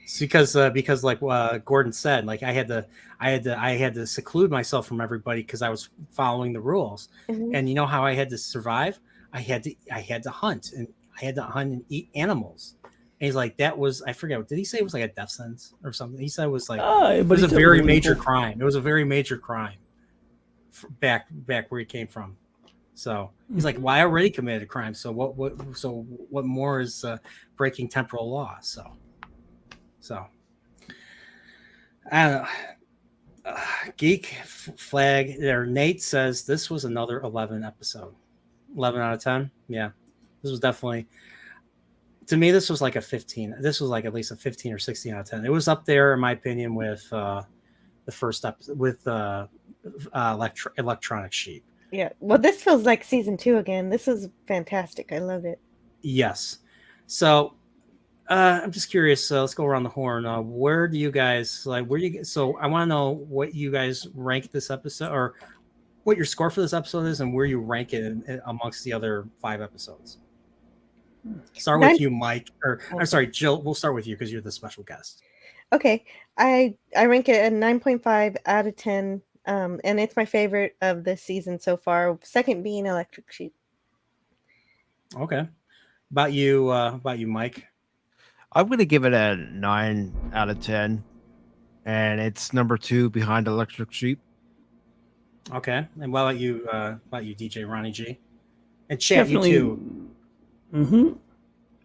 It's because like Gordon said, like I had to seclude myself from everybody because I was following the rules. And you know how I had to survive? I had to hunt, and I had to hunt and eat animals. And he's like, that was, I forget, did he say it was like a death sentence or something? He said it was like, it was a very major crime. It was a very major crime back where he came from. So he's like, well, I already committed a crime. So what more is breaking temporal law? So I don't know. Geek Flag there. Nate says this was another 11 episode. 11 out of 10. Yeah, this was definitely, to me, this was like a 15. This was like at least a 15 or 16 out of 10. It was up there, in my opinion, with the first episode with Electronic Sheep. Yeah. Well, this feels like season 2 again. This is fantastic. I love it. Yes. So I'm just curious. Let's go around the horn. Where do you guys like? So I want to know what you guys rank this episode, or what your score for this episode is, and where you rank it amongst the other 5 episodes. Start with you, Mike, or I'm sorry, Jill. We'll start with you because you're the special guest. Okay, I rank it at 9.5 out of 10, and it's my favorite of this season so far. Second being Electric Sheep. Okay, about you, Mike. I'm going to give it a 9 out of 10, and it's number 2 behind Electric Sheep. Okay, and what about you, DJ Ronnie G? And chat, you too.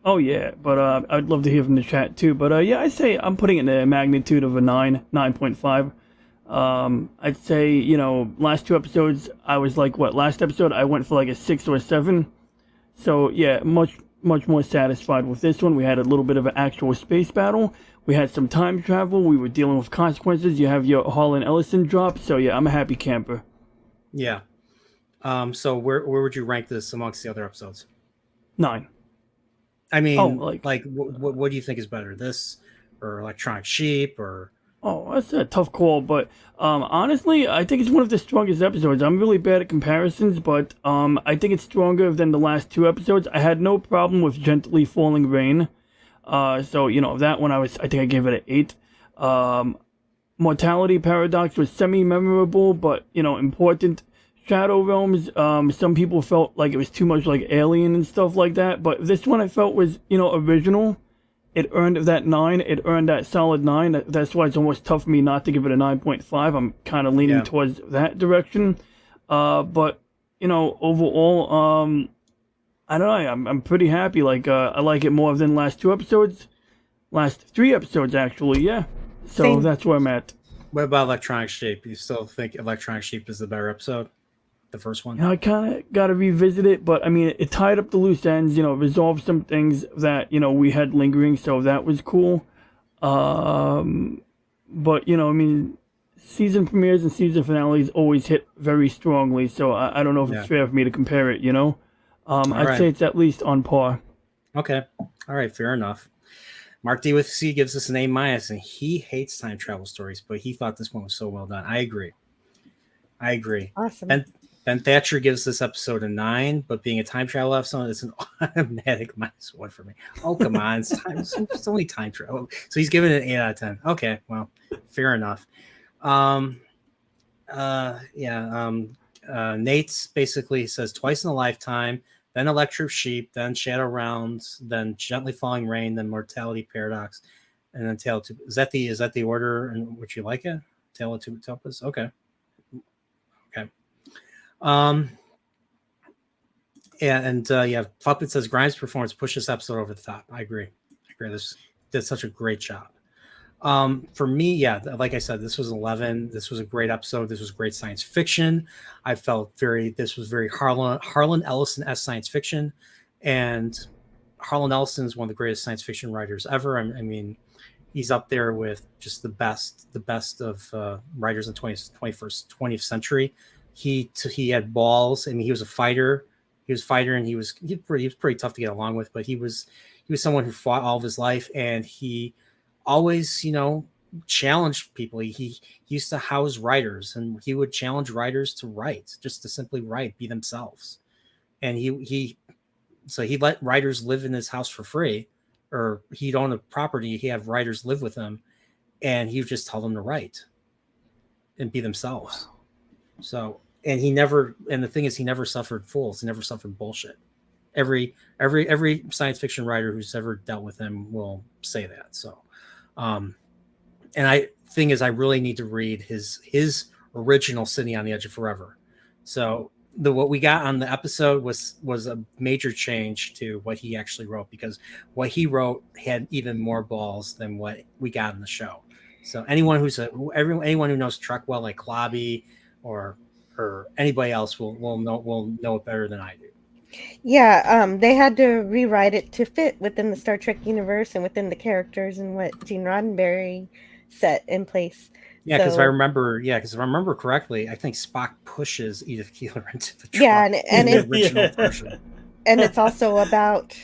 Oh yeah, but I'd love to hear from the chat too. But yeah, I'd say I'm putting it in a magnitude of a 9.5. I'd say, last 2 episodes I was like, last episode I went for like a 6 or a 7. So yeah, much more satisfied with this one. We had a little bit of an actual space battle. We had some time travel. We were dealing with consequences. You have your Harlan Ellison drop. So yeah, I'm a happy camper. Yeah. So where would you rank this amongst the other episodes? 9. I mean, what do you think is better, this or Electronic Sheep or? Oh, that's a tough call, but honestly, I think it's one of the strongest episodes. I'm really bad at comparisons, but I think it's stronger than the last 2 episodes. I had no problem with Gently Falling Rain. So, that one I think I gave it an 8. Mortality Paradox was semi-memorable, but, important. Shadow Realms, some people felt like it was too much like Alien and stuff like that, but this one I felt was, original. It earned that 9. It earned that solid 9. That's why it's almost tough for me not to give it a 9.5. I'm kind of leaning towards that direction. But overall, I don't know. I'm pretty happy. Like, I like it more than last 2 episodes. Last 3 episodes, actually. Yeah. So Same. that's where I'm at. What about Electronic Sheep? You still think Electronic Sheep is the better episode? The first one? I kind of got to revisit it, but I mean, it tied up the loose ends. Resolved some things that we had lingering, so that was cool. But I mean, season premieres and season finales always hit very strongly. So I don't know if Yeah. it's fair for me to compare it. I'd right. say it's at least on par. Okay. All right. Fair enough. Mark D with C gives us an A-, and he hates time travel stories, but he thought this one was so well done. I agree. Awesome. Ben Thatcher gives this episode a 9, but being a time travel episode, it's an automatic -1 for me. Oh, come on. It's only time travel. So he's giving it an 8 out of 10. Okay. Well, fair enough. Nate's basically says twice in a lifetime, then Electric Sheep, then Shadow Rounds, then Gently Falling Rain, then Mortality Paradox, and then Tale of Two. Is that the order in which you like it? Tale of Two Utopas? Okay. Puppet says Grimes' performance pushed this episode over the top. I agree. This did such a great job. For me, yeah, like I said, this was 11. This was a great episode. This was great science fiction. I felt this was very Harlan Ellison-esque science fiction, and Harlan Ellison is one of the greatest science fiction writers ever. I mean, he's up there with just the best of writers in the 20th century. He had balls. I mean, he was a fighter. And he was pretty tough to get along with, but he was someone who fought all of his life, and he always, challenged people. He used to house writers, and he would challenge writers to write, just to simply write, be themselves. And he let writers live in his house for free, or he'd own a property. He had writers live with him, and he would just tell them to write and be themselves. So, and the thing is, he never suffered fools. He never suffered bullshit. Every science fiction writer who's ever dealt with him will say that. So, and I really need to read his original City on the Edge of Forever. So what we got on the episode was a major change to what he actually wrote, because what he wrote had even more balls than what we got in the show. So anyone who knows Trek well, like Klobby or anybody else will know it better than I do. Yeah, they had to rewrite it to fit within the Star Trek universe and within the characters and what Gene Roddenberry set in place. Yeah, because if I remember correctly, I think Spock pushes Edith Keeler into the truck. Yeah, and the original version. And it's also about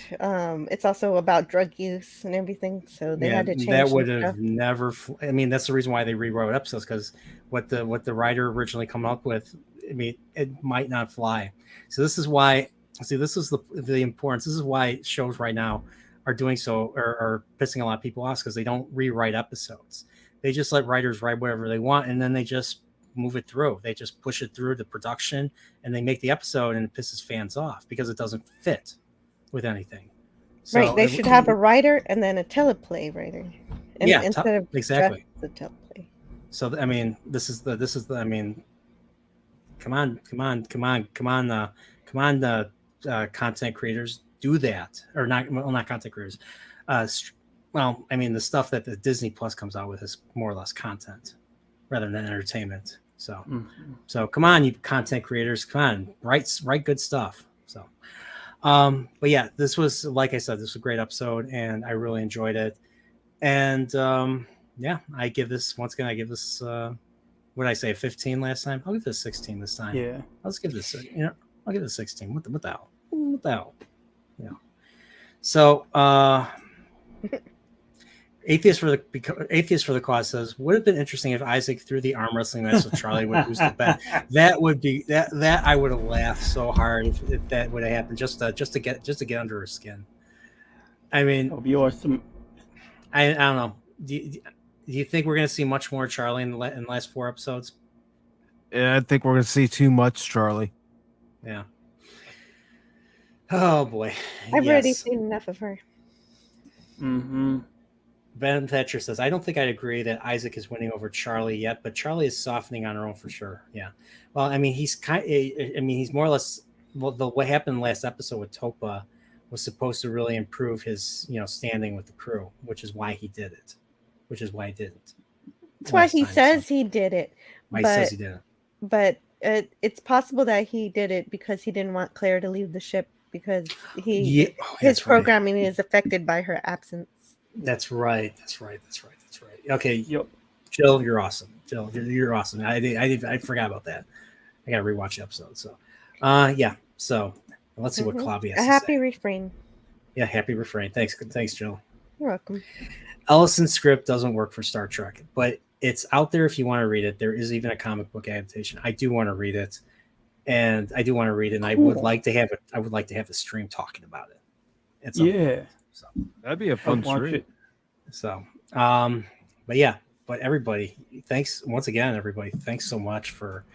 drug use and everything. So they had to change. That would have never. I mean, that's the reason why they rewrote episodes, because what the writer originally come up with, I mean, it might not fly. So this is why. See, this is the importance. This is why shows right now are doing so, are pissing a lot of people off, because they don't rewrite episodes. They just let writers write whatever they want, and then they just move it through. They just push it through the production, and they make the episode, and it pisses fans off because it doesn't fit with anything. So right. They should have a writer and then a teleplay writer. Instead of exactly the teleplay. So I mean, this is the. I mean, come on, content creators, do that, or not? Well, not content creators. Well, I mean, the stuff that the Disney Plus comes out with is more or less content rather than entertainment. So, So come on, you content creators, come on, write good stuff. So, but yeah, this was, like I said, this was a great episode, and I really enjoyed it. And yeah, I give this, once again, what did I say, 15 last time? I'll give this 16 this time. Yeah, let's give this, I'll give it 16. What the hell? Yeah. So, Atheist for the Cause says, would have been interesting if Isaac threw the arm wrestling match with Charlie would lose the bet. That would be that I would have laughed so hard if that would have happened, just to get under her skin. I mean, that would be awesome. I don't know. Do you think we're going to see much more Charlie in the last 4 episodes? Yeah, I think we're going to see too much Charlie. Yeah. Oh boy. I've already seen enough of her. Mm-hmm. Ben Thatcher says, I don't think I'd agree that Isaac is winning over Charlie yet, but Charlie is softening on her own for sure. Yeah. Well, I mean, he's more or less, what happened last episode with Topa was supposed to really improve his, standing with the crew, which is why he did it, which is why he didn't. That's why he says he did it. Why he says he did it. But it's possible that he did it because he didn't want Claire to leave the ship because his programming is affected by her absence. That's right. Okay. Yep. Jill, you're awesome. Jill, you're awesome. I forgot about that. I gotta rewatch the episode. So, yeah. So let's see what Clobby has a to happy say. refrain. Yeah, happy refrain. Thanks, Jill. You're welcome. Ellison's script doesn't work for Star Trek, but it's out there if you want to read it. There is even a comic book adaptation. I do want to read it, and I would like to have it. I would like to have a stream talking about it. So that'd be a fun stream. So, but everybody, thanks once again, everybody. Thanks so much for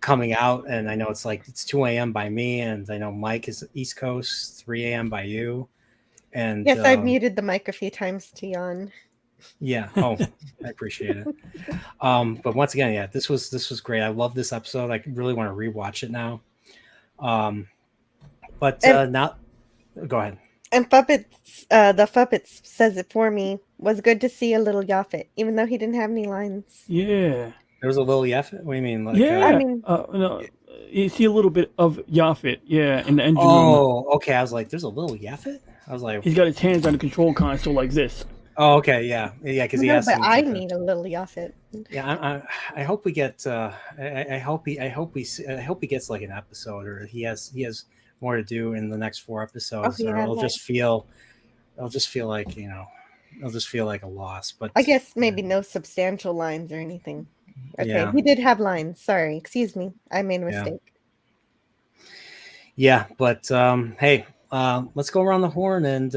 coming out. And I know it's 2 a.m. by me, and I know Mike is East Coast, 3 a.m. by you. And yes, I've muted the mic a few times to yawn. Yeah. Oh, I appreciate it. But once again, yeah, this was great. I love this episode. I really want to rewatch it now. Now, go ahead. And Puppets, the Puppets says it for me. Was good to see a little Yaphet, even though he didn't have any lines. Yeah. There was a little Yaphet? What do you mean? I mean, no, you see a little bit of Yaphet, in the engine room. Oh, okay. I was like, there's a little Yaphet? I was like... He's got his hands on the control console like this. Oh, okay, yeah, because he has. But I need a little Yaphet. Yeah, I hope we get. I hope he gets like an episode, or he has more to do in the next 4 episodes, or it'll just feel like it'll just feel like a loss. But I guess maybe no substantial lines or anything. Okay, yeah. He did have lines. Sorry, excuse me, I made a mistake. Yeah, but hey, let's go around the horn and.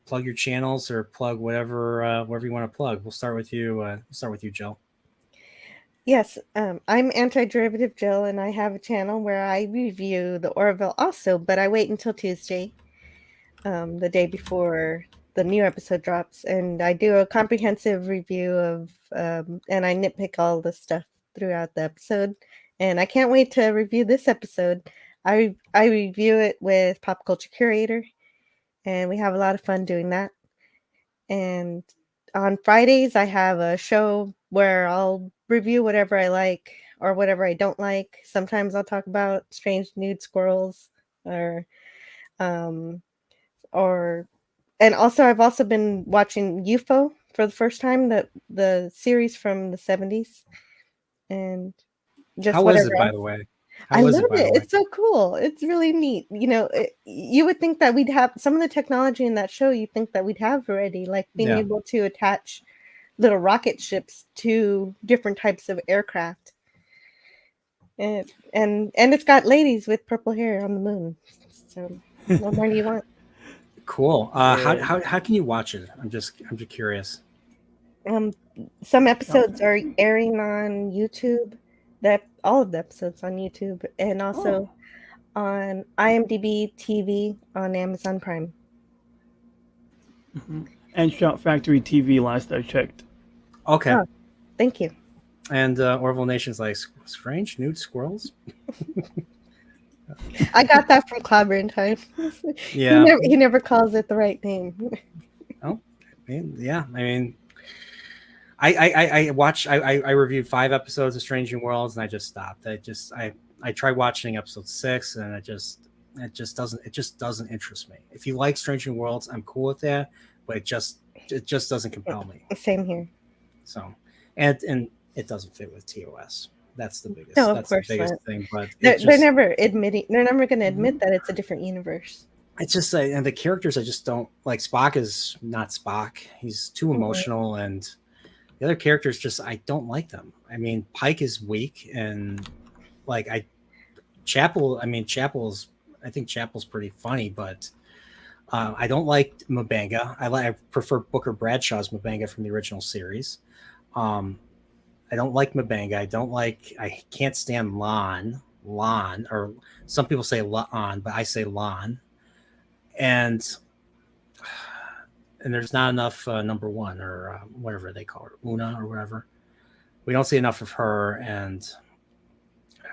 Plug your channels or plug whatever you want to plug. We'll start with you. Jill. Yes, I'm Antiderivative Jill, and I have a channel where I review the Orville also, but I wait until Tuesday, the day before the new episode drops, and I do a comprehensive review of, and I nitpick all the stuff throughout the episode, and I can't wait to review this episode. I review it with Pop Culture Curator, and we have a lot of fun doing that. And on Fridays, I have a show where I'll review whatever I like or whatever I don't like. Sometimes I'll talk about strange nude squirrels, and also I've also been watching UFO for the first time, the series from the 70s, and just how is it, by the way? I love it. It's so cool. It's really neat. You would think that we'd have some of the technology in that show. You think that we'd have already, like being able to attach little rocket ships to different types of aircraft. And it's got ladies with purple hair on the moon. So what more do you want? Cool. How can you watch it? I'm just curious. Some episodes are airing on YouTube. All of the episodes on YouTube, and also on IMDb TV on Amazon Prime. Mm-hmm. And Shout Factory TV last I checked. Okay. Oh, thank you. And Orville Nation's like, strange nude squirrels? I got that from Clobber in time. Yeah. He never calls it the right name. Oh, yeah. I mean, I reviewed 5 episodes of Strange New Worlds, and I just stopped. I tried watching episode 6, and it just doesn't interest me. If you like Strange New Worlds, I'm cool with that, but it just doesn't compel me. Same here. So, and it doesn't fit with TOS. That's the biggest. No, that's the biggest thing. But they're never going to admit that it's a different universe. It's just and the characters I just don't like. Spock is not Spock. He's too emotional and. The other characters I don't like them. I mean, Pike is weak, and Chapel's. I think Chapel's pretty funny, but I don't like M'Benga. I prefer Booker Bradshaw's M'Benga from the original series. I don't like M'Benga. I can't stand Lon, or some people say Lon, but I say Lon. and there's not enough number one or whatever they call her, Una or whatever. We don't see enough of her, and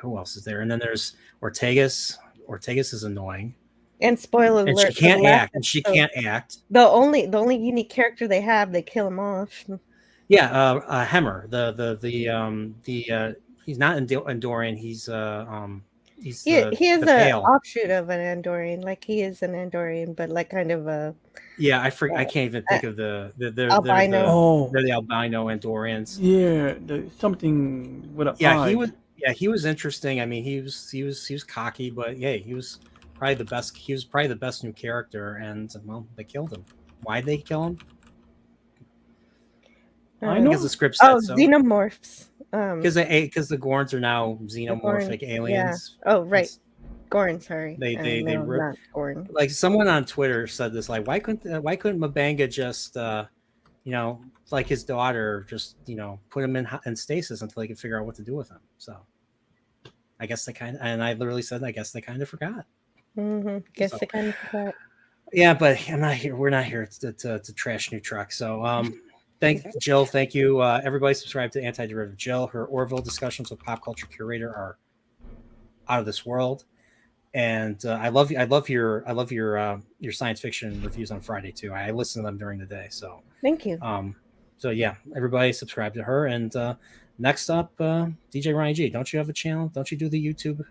who else is there? And then there's Ortegas. Ortegas is annoying, And spoiler and she alert for the can't last act. And she episode. can't act. The only unique character they have, they kill him off. Yeah, Hemmer. He's not Andorian. He's He is the a pale. offshoot of an Andorian. Like he is an Andorian, but like kind of a Yeah, I can't even think of albino. they're the albino Andorians. Yeah, something with a Yeah, eye. he was interesting. I mean, he was cocky, but yeah, he was probably the best. He was probably the best new character, and well, they killed him. Why'd they kill him? I know. Because the script said so. Xenomorphs. Because the Gorns are now xenomorphic aliens. Yeah. Oh, right. Gorn, sorry. They ripped, not Gorn. like someone on Twitter said this, like why couldn't Mabanga just like his daughter, just put him in stasis until they could figure out what to do with him. So I guess they kind of, and I literally said I guess they kind of forgot. Guess they kind of forgot. Yeah, but I'm not here. We're not here to trash New Truck. So thank Jill. Thank you. Everybody subscribe to Antiderivative Jill. Her Orville discussions with pop culture curator are out of this world. And I love your science fiction reviews on Friday too. I listen to them during the day. So thank you. So yeah, everybody subscribe to her. And next up, DJ Ronnie G. Don't you have a channel? Don't you do the YouTube?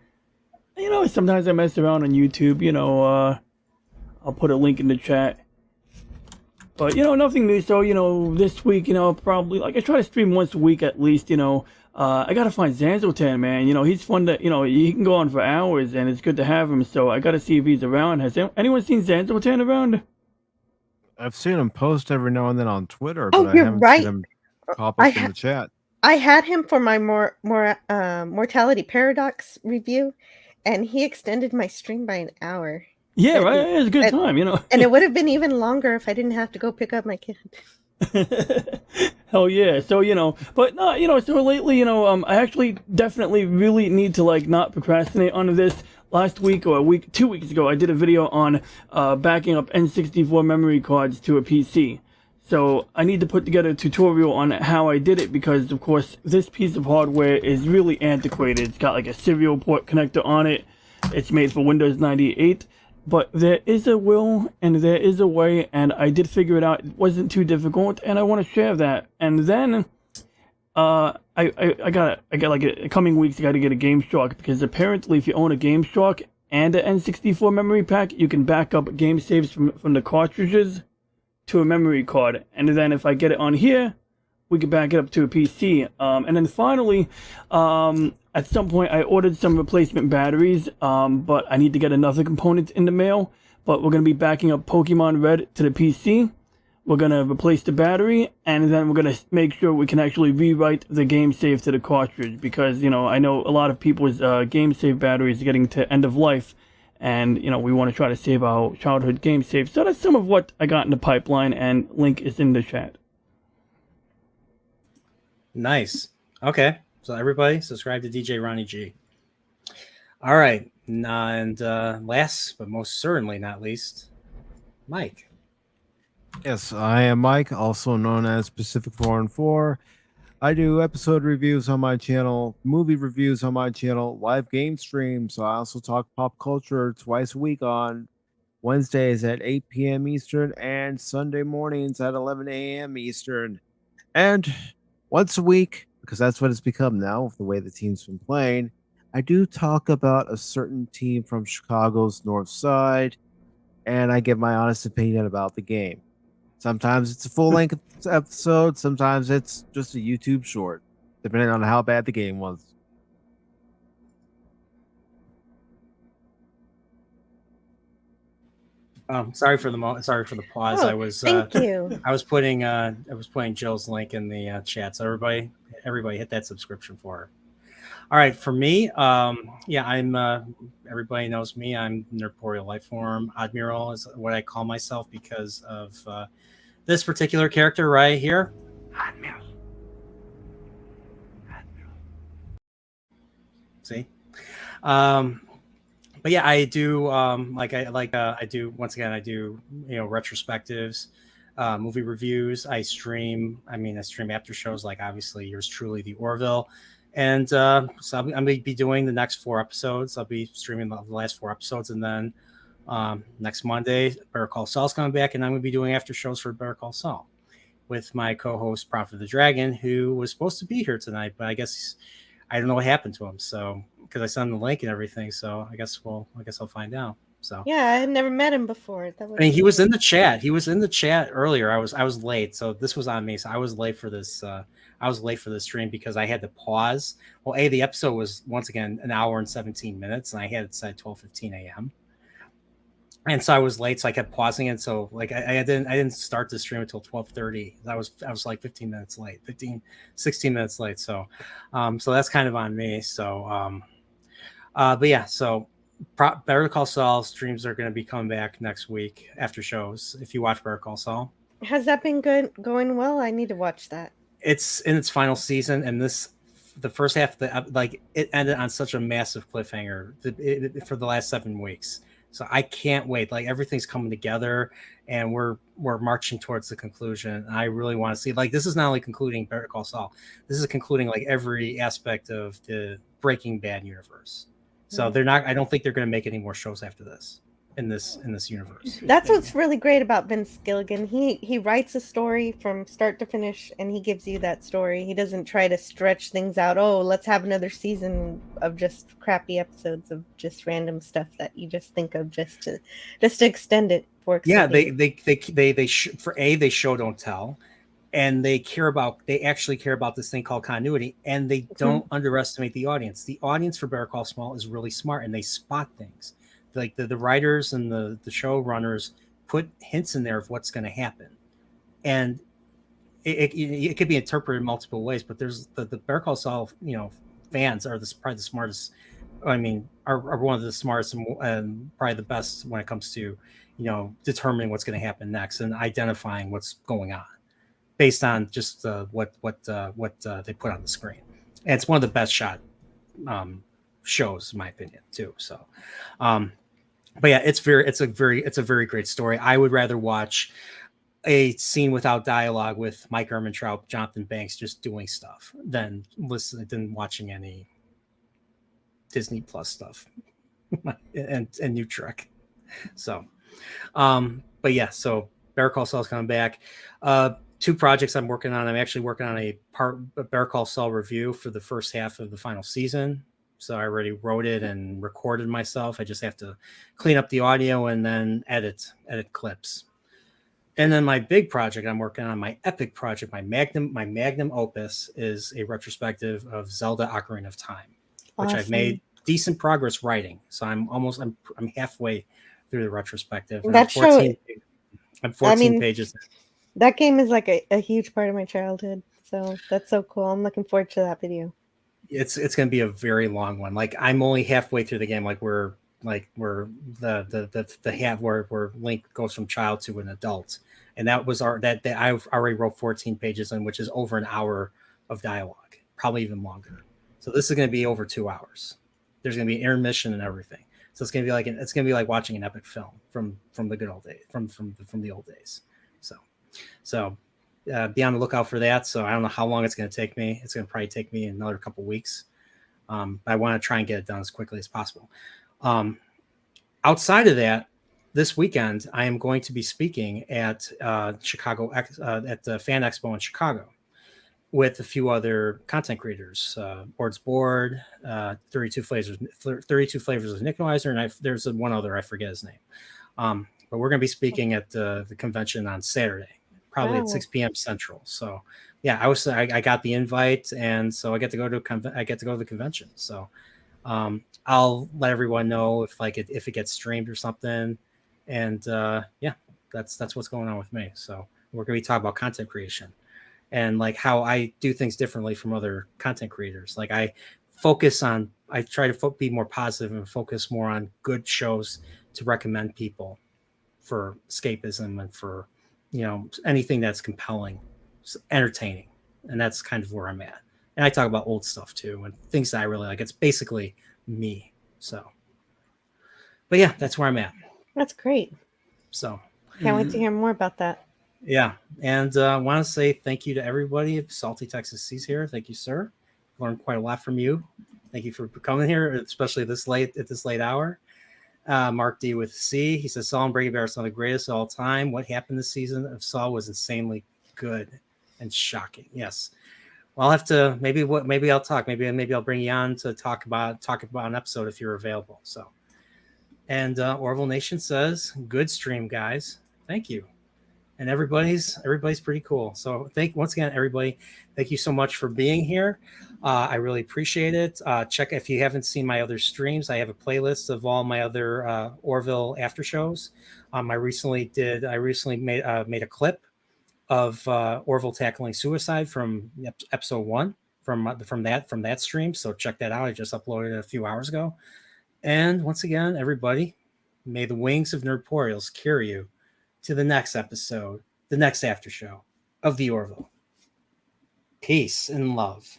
Sometimes I mess around on YouTube. I'll put a link in the chat. But nothing new. So this week, probably like I try to stream once a week at least. I gotta find Zanzotan, man. He's fun to, he can go on for hours, and it's good to have him. So I gotta see if he's around. Has anyone seen Zanzotan around? I've seen him post every now and then on Twitter, Oh, but I you're haven't right. seen him pop up in the chat. I had him for my Mortality Paradox review, and he extended my stream by an hour. Yeah, right. It was a good time, And it would have been even longer if I didn't have to go pick up my kid. Hell yeah. So, but no, so lately, I actually definitely really need to not procrastinate on this. Last week or 2 weeks ago, I did a video on backing up N64 memory cards to a PC. So I need to put together a tutorial on how I did it because, of course, this piece of hardware is really antiquated. It's got like a serial port connector on it. It's made for Windows 98. But there is a will and there is a way, and I did figure it out. It wasn't too difficult, and I want to share that. And then I got like a coming weeks I got to get a Game Shark, because apparently if you own a Game Shark and an N64 memory pack, you can back up game saves from the cartridges to a memory card. And then if I get it on here, we can back it up to a PC. And then finally, at some point, I ordered some replacement batteries, but I need to get another component in the mail. But we're going to be backing up Pokemon Red to the PC. We're going to replace the battery, and then we're going to make sure we can actually rewrite the game save to the cartridge. Because, I know a lot of people's game save batteries are getting to end of life. And, we want to try to save our childhood game saves. So that's some of what I got in the pipeline, and link is in the chat. Nice. Okay. So everybody subscribe to DJ Ronnie G. All right. And last but most certainly not least, Mike. Yes, I am Mike, also known as Pacific 404. I do episode reviews on my channel, movie reviews on my channel, live game streams. I also talk pop culture twice a week on Wednesdays at 8 p.m. Eastern and Sunday mornings at 11 a.m. Eastern. And once a week, because that's what it's become now with the way the team's been playing, I do talk about a certain team from Chicago's North Side, and I give my honest opinion about the game. Sometimes it's a full-length episode, sometimes it's just a YouTube short, depending on how bad the game was. Sorry for the pause. Thank you. I was putting Jill's link in the chat. So everybody hit that subscription for her. All right, for me, I'm everybody knows me. I'm Nerdporeal Lifeform. Admiral is what I call myself because of this particular character right here. Admiral. See, but yeah, I do I do once again I do retrospectives, movie reviews. I stream after shows like obviously yours truly, the Orville, and so I'm going to be doing the next 4 episodes. I'll be streaming the last 4 episodes, and then next Monday Better Call Saul's coming back, and I'm going to be doing after shows for Better Call Saul with my co-host Prophet of the Dragon, who was supposed to be here tonight, but I guess I don't know what happened to him. So because I sent him the link and everything, so I guess I'll find out. So Yeah, I had never met him before. That I mean, he was weird. in the chat. He was in the chat earlier. I was late, so this was on me. So I was late for this. I was late for the stream because I had to pause. Well, the episode was once again an hour and 17 minutes, and I had it set 12:15 a.m. And so I was late, so I kept pausing it. So like I didn't start the stream until 12:30. I was like 15 minutes late, 16 minutes late. So so that's kind of on me. So but yeah, so Better Call Saul streams are going to be coming back next week after shows. If you watch Better Call Saul, Has that been good? Going well? I need to watch that. it's in its final season, and the first half of the like it ended on such a massive cliffhanger for the last 7 weeks. So I can't wait. Like everything's coming together, and we're marching towards the conclusion. I really want to see. Like this is not only concluding Better Call Saul, this is concluding like every aspect of the Breaking Bad universe. So they're not. I don't think they're going to make any more shows after this in this universe. That's what's really great about Vince Gilligan. He writes a story from start to finish, and he gives you that story. He doesn't try to stretch things out. Oh, let's have another season of just crappy episodes of just random stuff that you just think of just to extend it for. Yeah, they show don't tell, and they actually care about this thing called continuity, and they don't underestimate the audience. The audience for Better Call Saul is really smart, and they spot things. Like the writers and the showrunners put hints in there of what's going to happen, and it could be interpreted in multiple ways. But there's the Better Call Saul, fans are probably the smartest. I mean, are one of the smartest and probably the best when it comes to determining what's going to happen next and identifying what's going on based on just what they put on the screen. And it's one of the best shot shows, in my opinion, too. So, but yeah, it's a very great story. I would rather watch a scene without dialogue with Mike Ehrmantraut, Jonathan Banks just doing stuff than watching any Disney Plus stuff and New Trek. So, but yeah, so Better Call Saul's coming back. 2 projects I'm working on. I'm actually working on a Better Call Saul review for the first half of the final season. So I already wrote it and recorded myself. I just have to clean up the audio and then edit clips. And then my big project I'm working on, my epic project, my magnum opus, is a retrospective of Zelda: Ocarina of Time, which I've made decent progress writing. So I'm halfway through the retrospective. And That show, I'm 14 pages. That game is like a huge part of my childhood. So that's so cool. I'm looking forward to that video. It's going to be a very long one. Like I'm only halfway through the game. Like we're the half where Link goes from child to an adult, and that was that I already wrote 14 pages in, which is over an hour of dialogue, probably even longer. So this is going to be over 2 hours. There's going to be an intermission and everything. So it's going to be like watching an epic film from the good old days, from the old days. So be on the lookout for that. So I don't know how long it's going to take me. It's going to probably take me another couple weeks. But I want to try and get it done as quickly as possible. Outside of that, this weekend I am going to be speaking at Chicago at the Fan Expo in Chicago with a few other content creators. Board's Board, 32 flavors of Nick Weiser, and there's one other, I forget his name. But we're going to be speaking at the convention on Saturday, probably at 6 p.m. Central. So yeah, I got the invite, and so I get to go to the convention. So I'll let everyone know if it gets streamed or something. And yeah, that's what's going on with me. So we're going to be talking about content creation and like how I do things differently from other content creators. Like I try to be more positive and focus more on good shows to recommend people for escapism and for, anything that's compelling, entertaining. And that's kind of where I'm at. And I talk about old stuff too and things that I really like. It's basically me. So But yeah, that's where I'm at. That's great. So Can't wait to hear more about that. yeah, and I want to say thank you to everybody. Salty Texas C's here. Thank you, sir. Learned quite a lot from you. Thank you for coming here, especially this late at this late hour. Mark D with C. He says Saul and Brady Bear are some of the greatest of all time. What happened this season of Saul was insanely good and shocking. Yes. Well, I'll have to maybe I'll talk. Maybe I'll bring you on to talk about an episode if you're available. So, and Orville Nation says, good stream, guys. Thank you. And everybody's pretty cool. So once again, everybody, thank you so much for being here. I really appreciate it. Check if you haven't seen my other streams. I have a playlist of all my other Orville after shows. I recently made a clip of Orville tackling suicide from episode 1 from that stream. So check that out. I just uploaded it a few hours ago. And once again, everybody, may the wings of Nerdporials carry you to the next episode, the next after show of the Orville. Peace and love.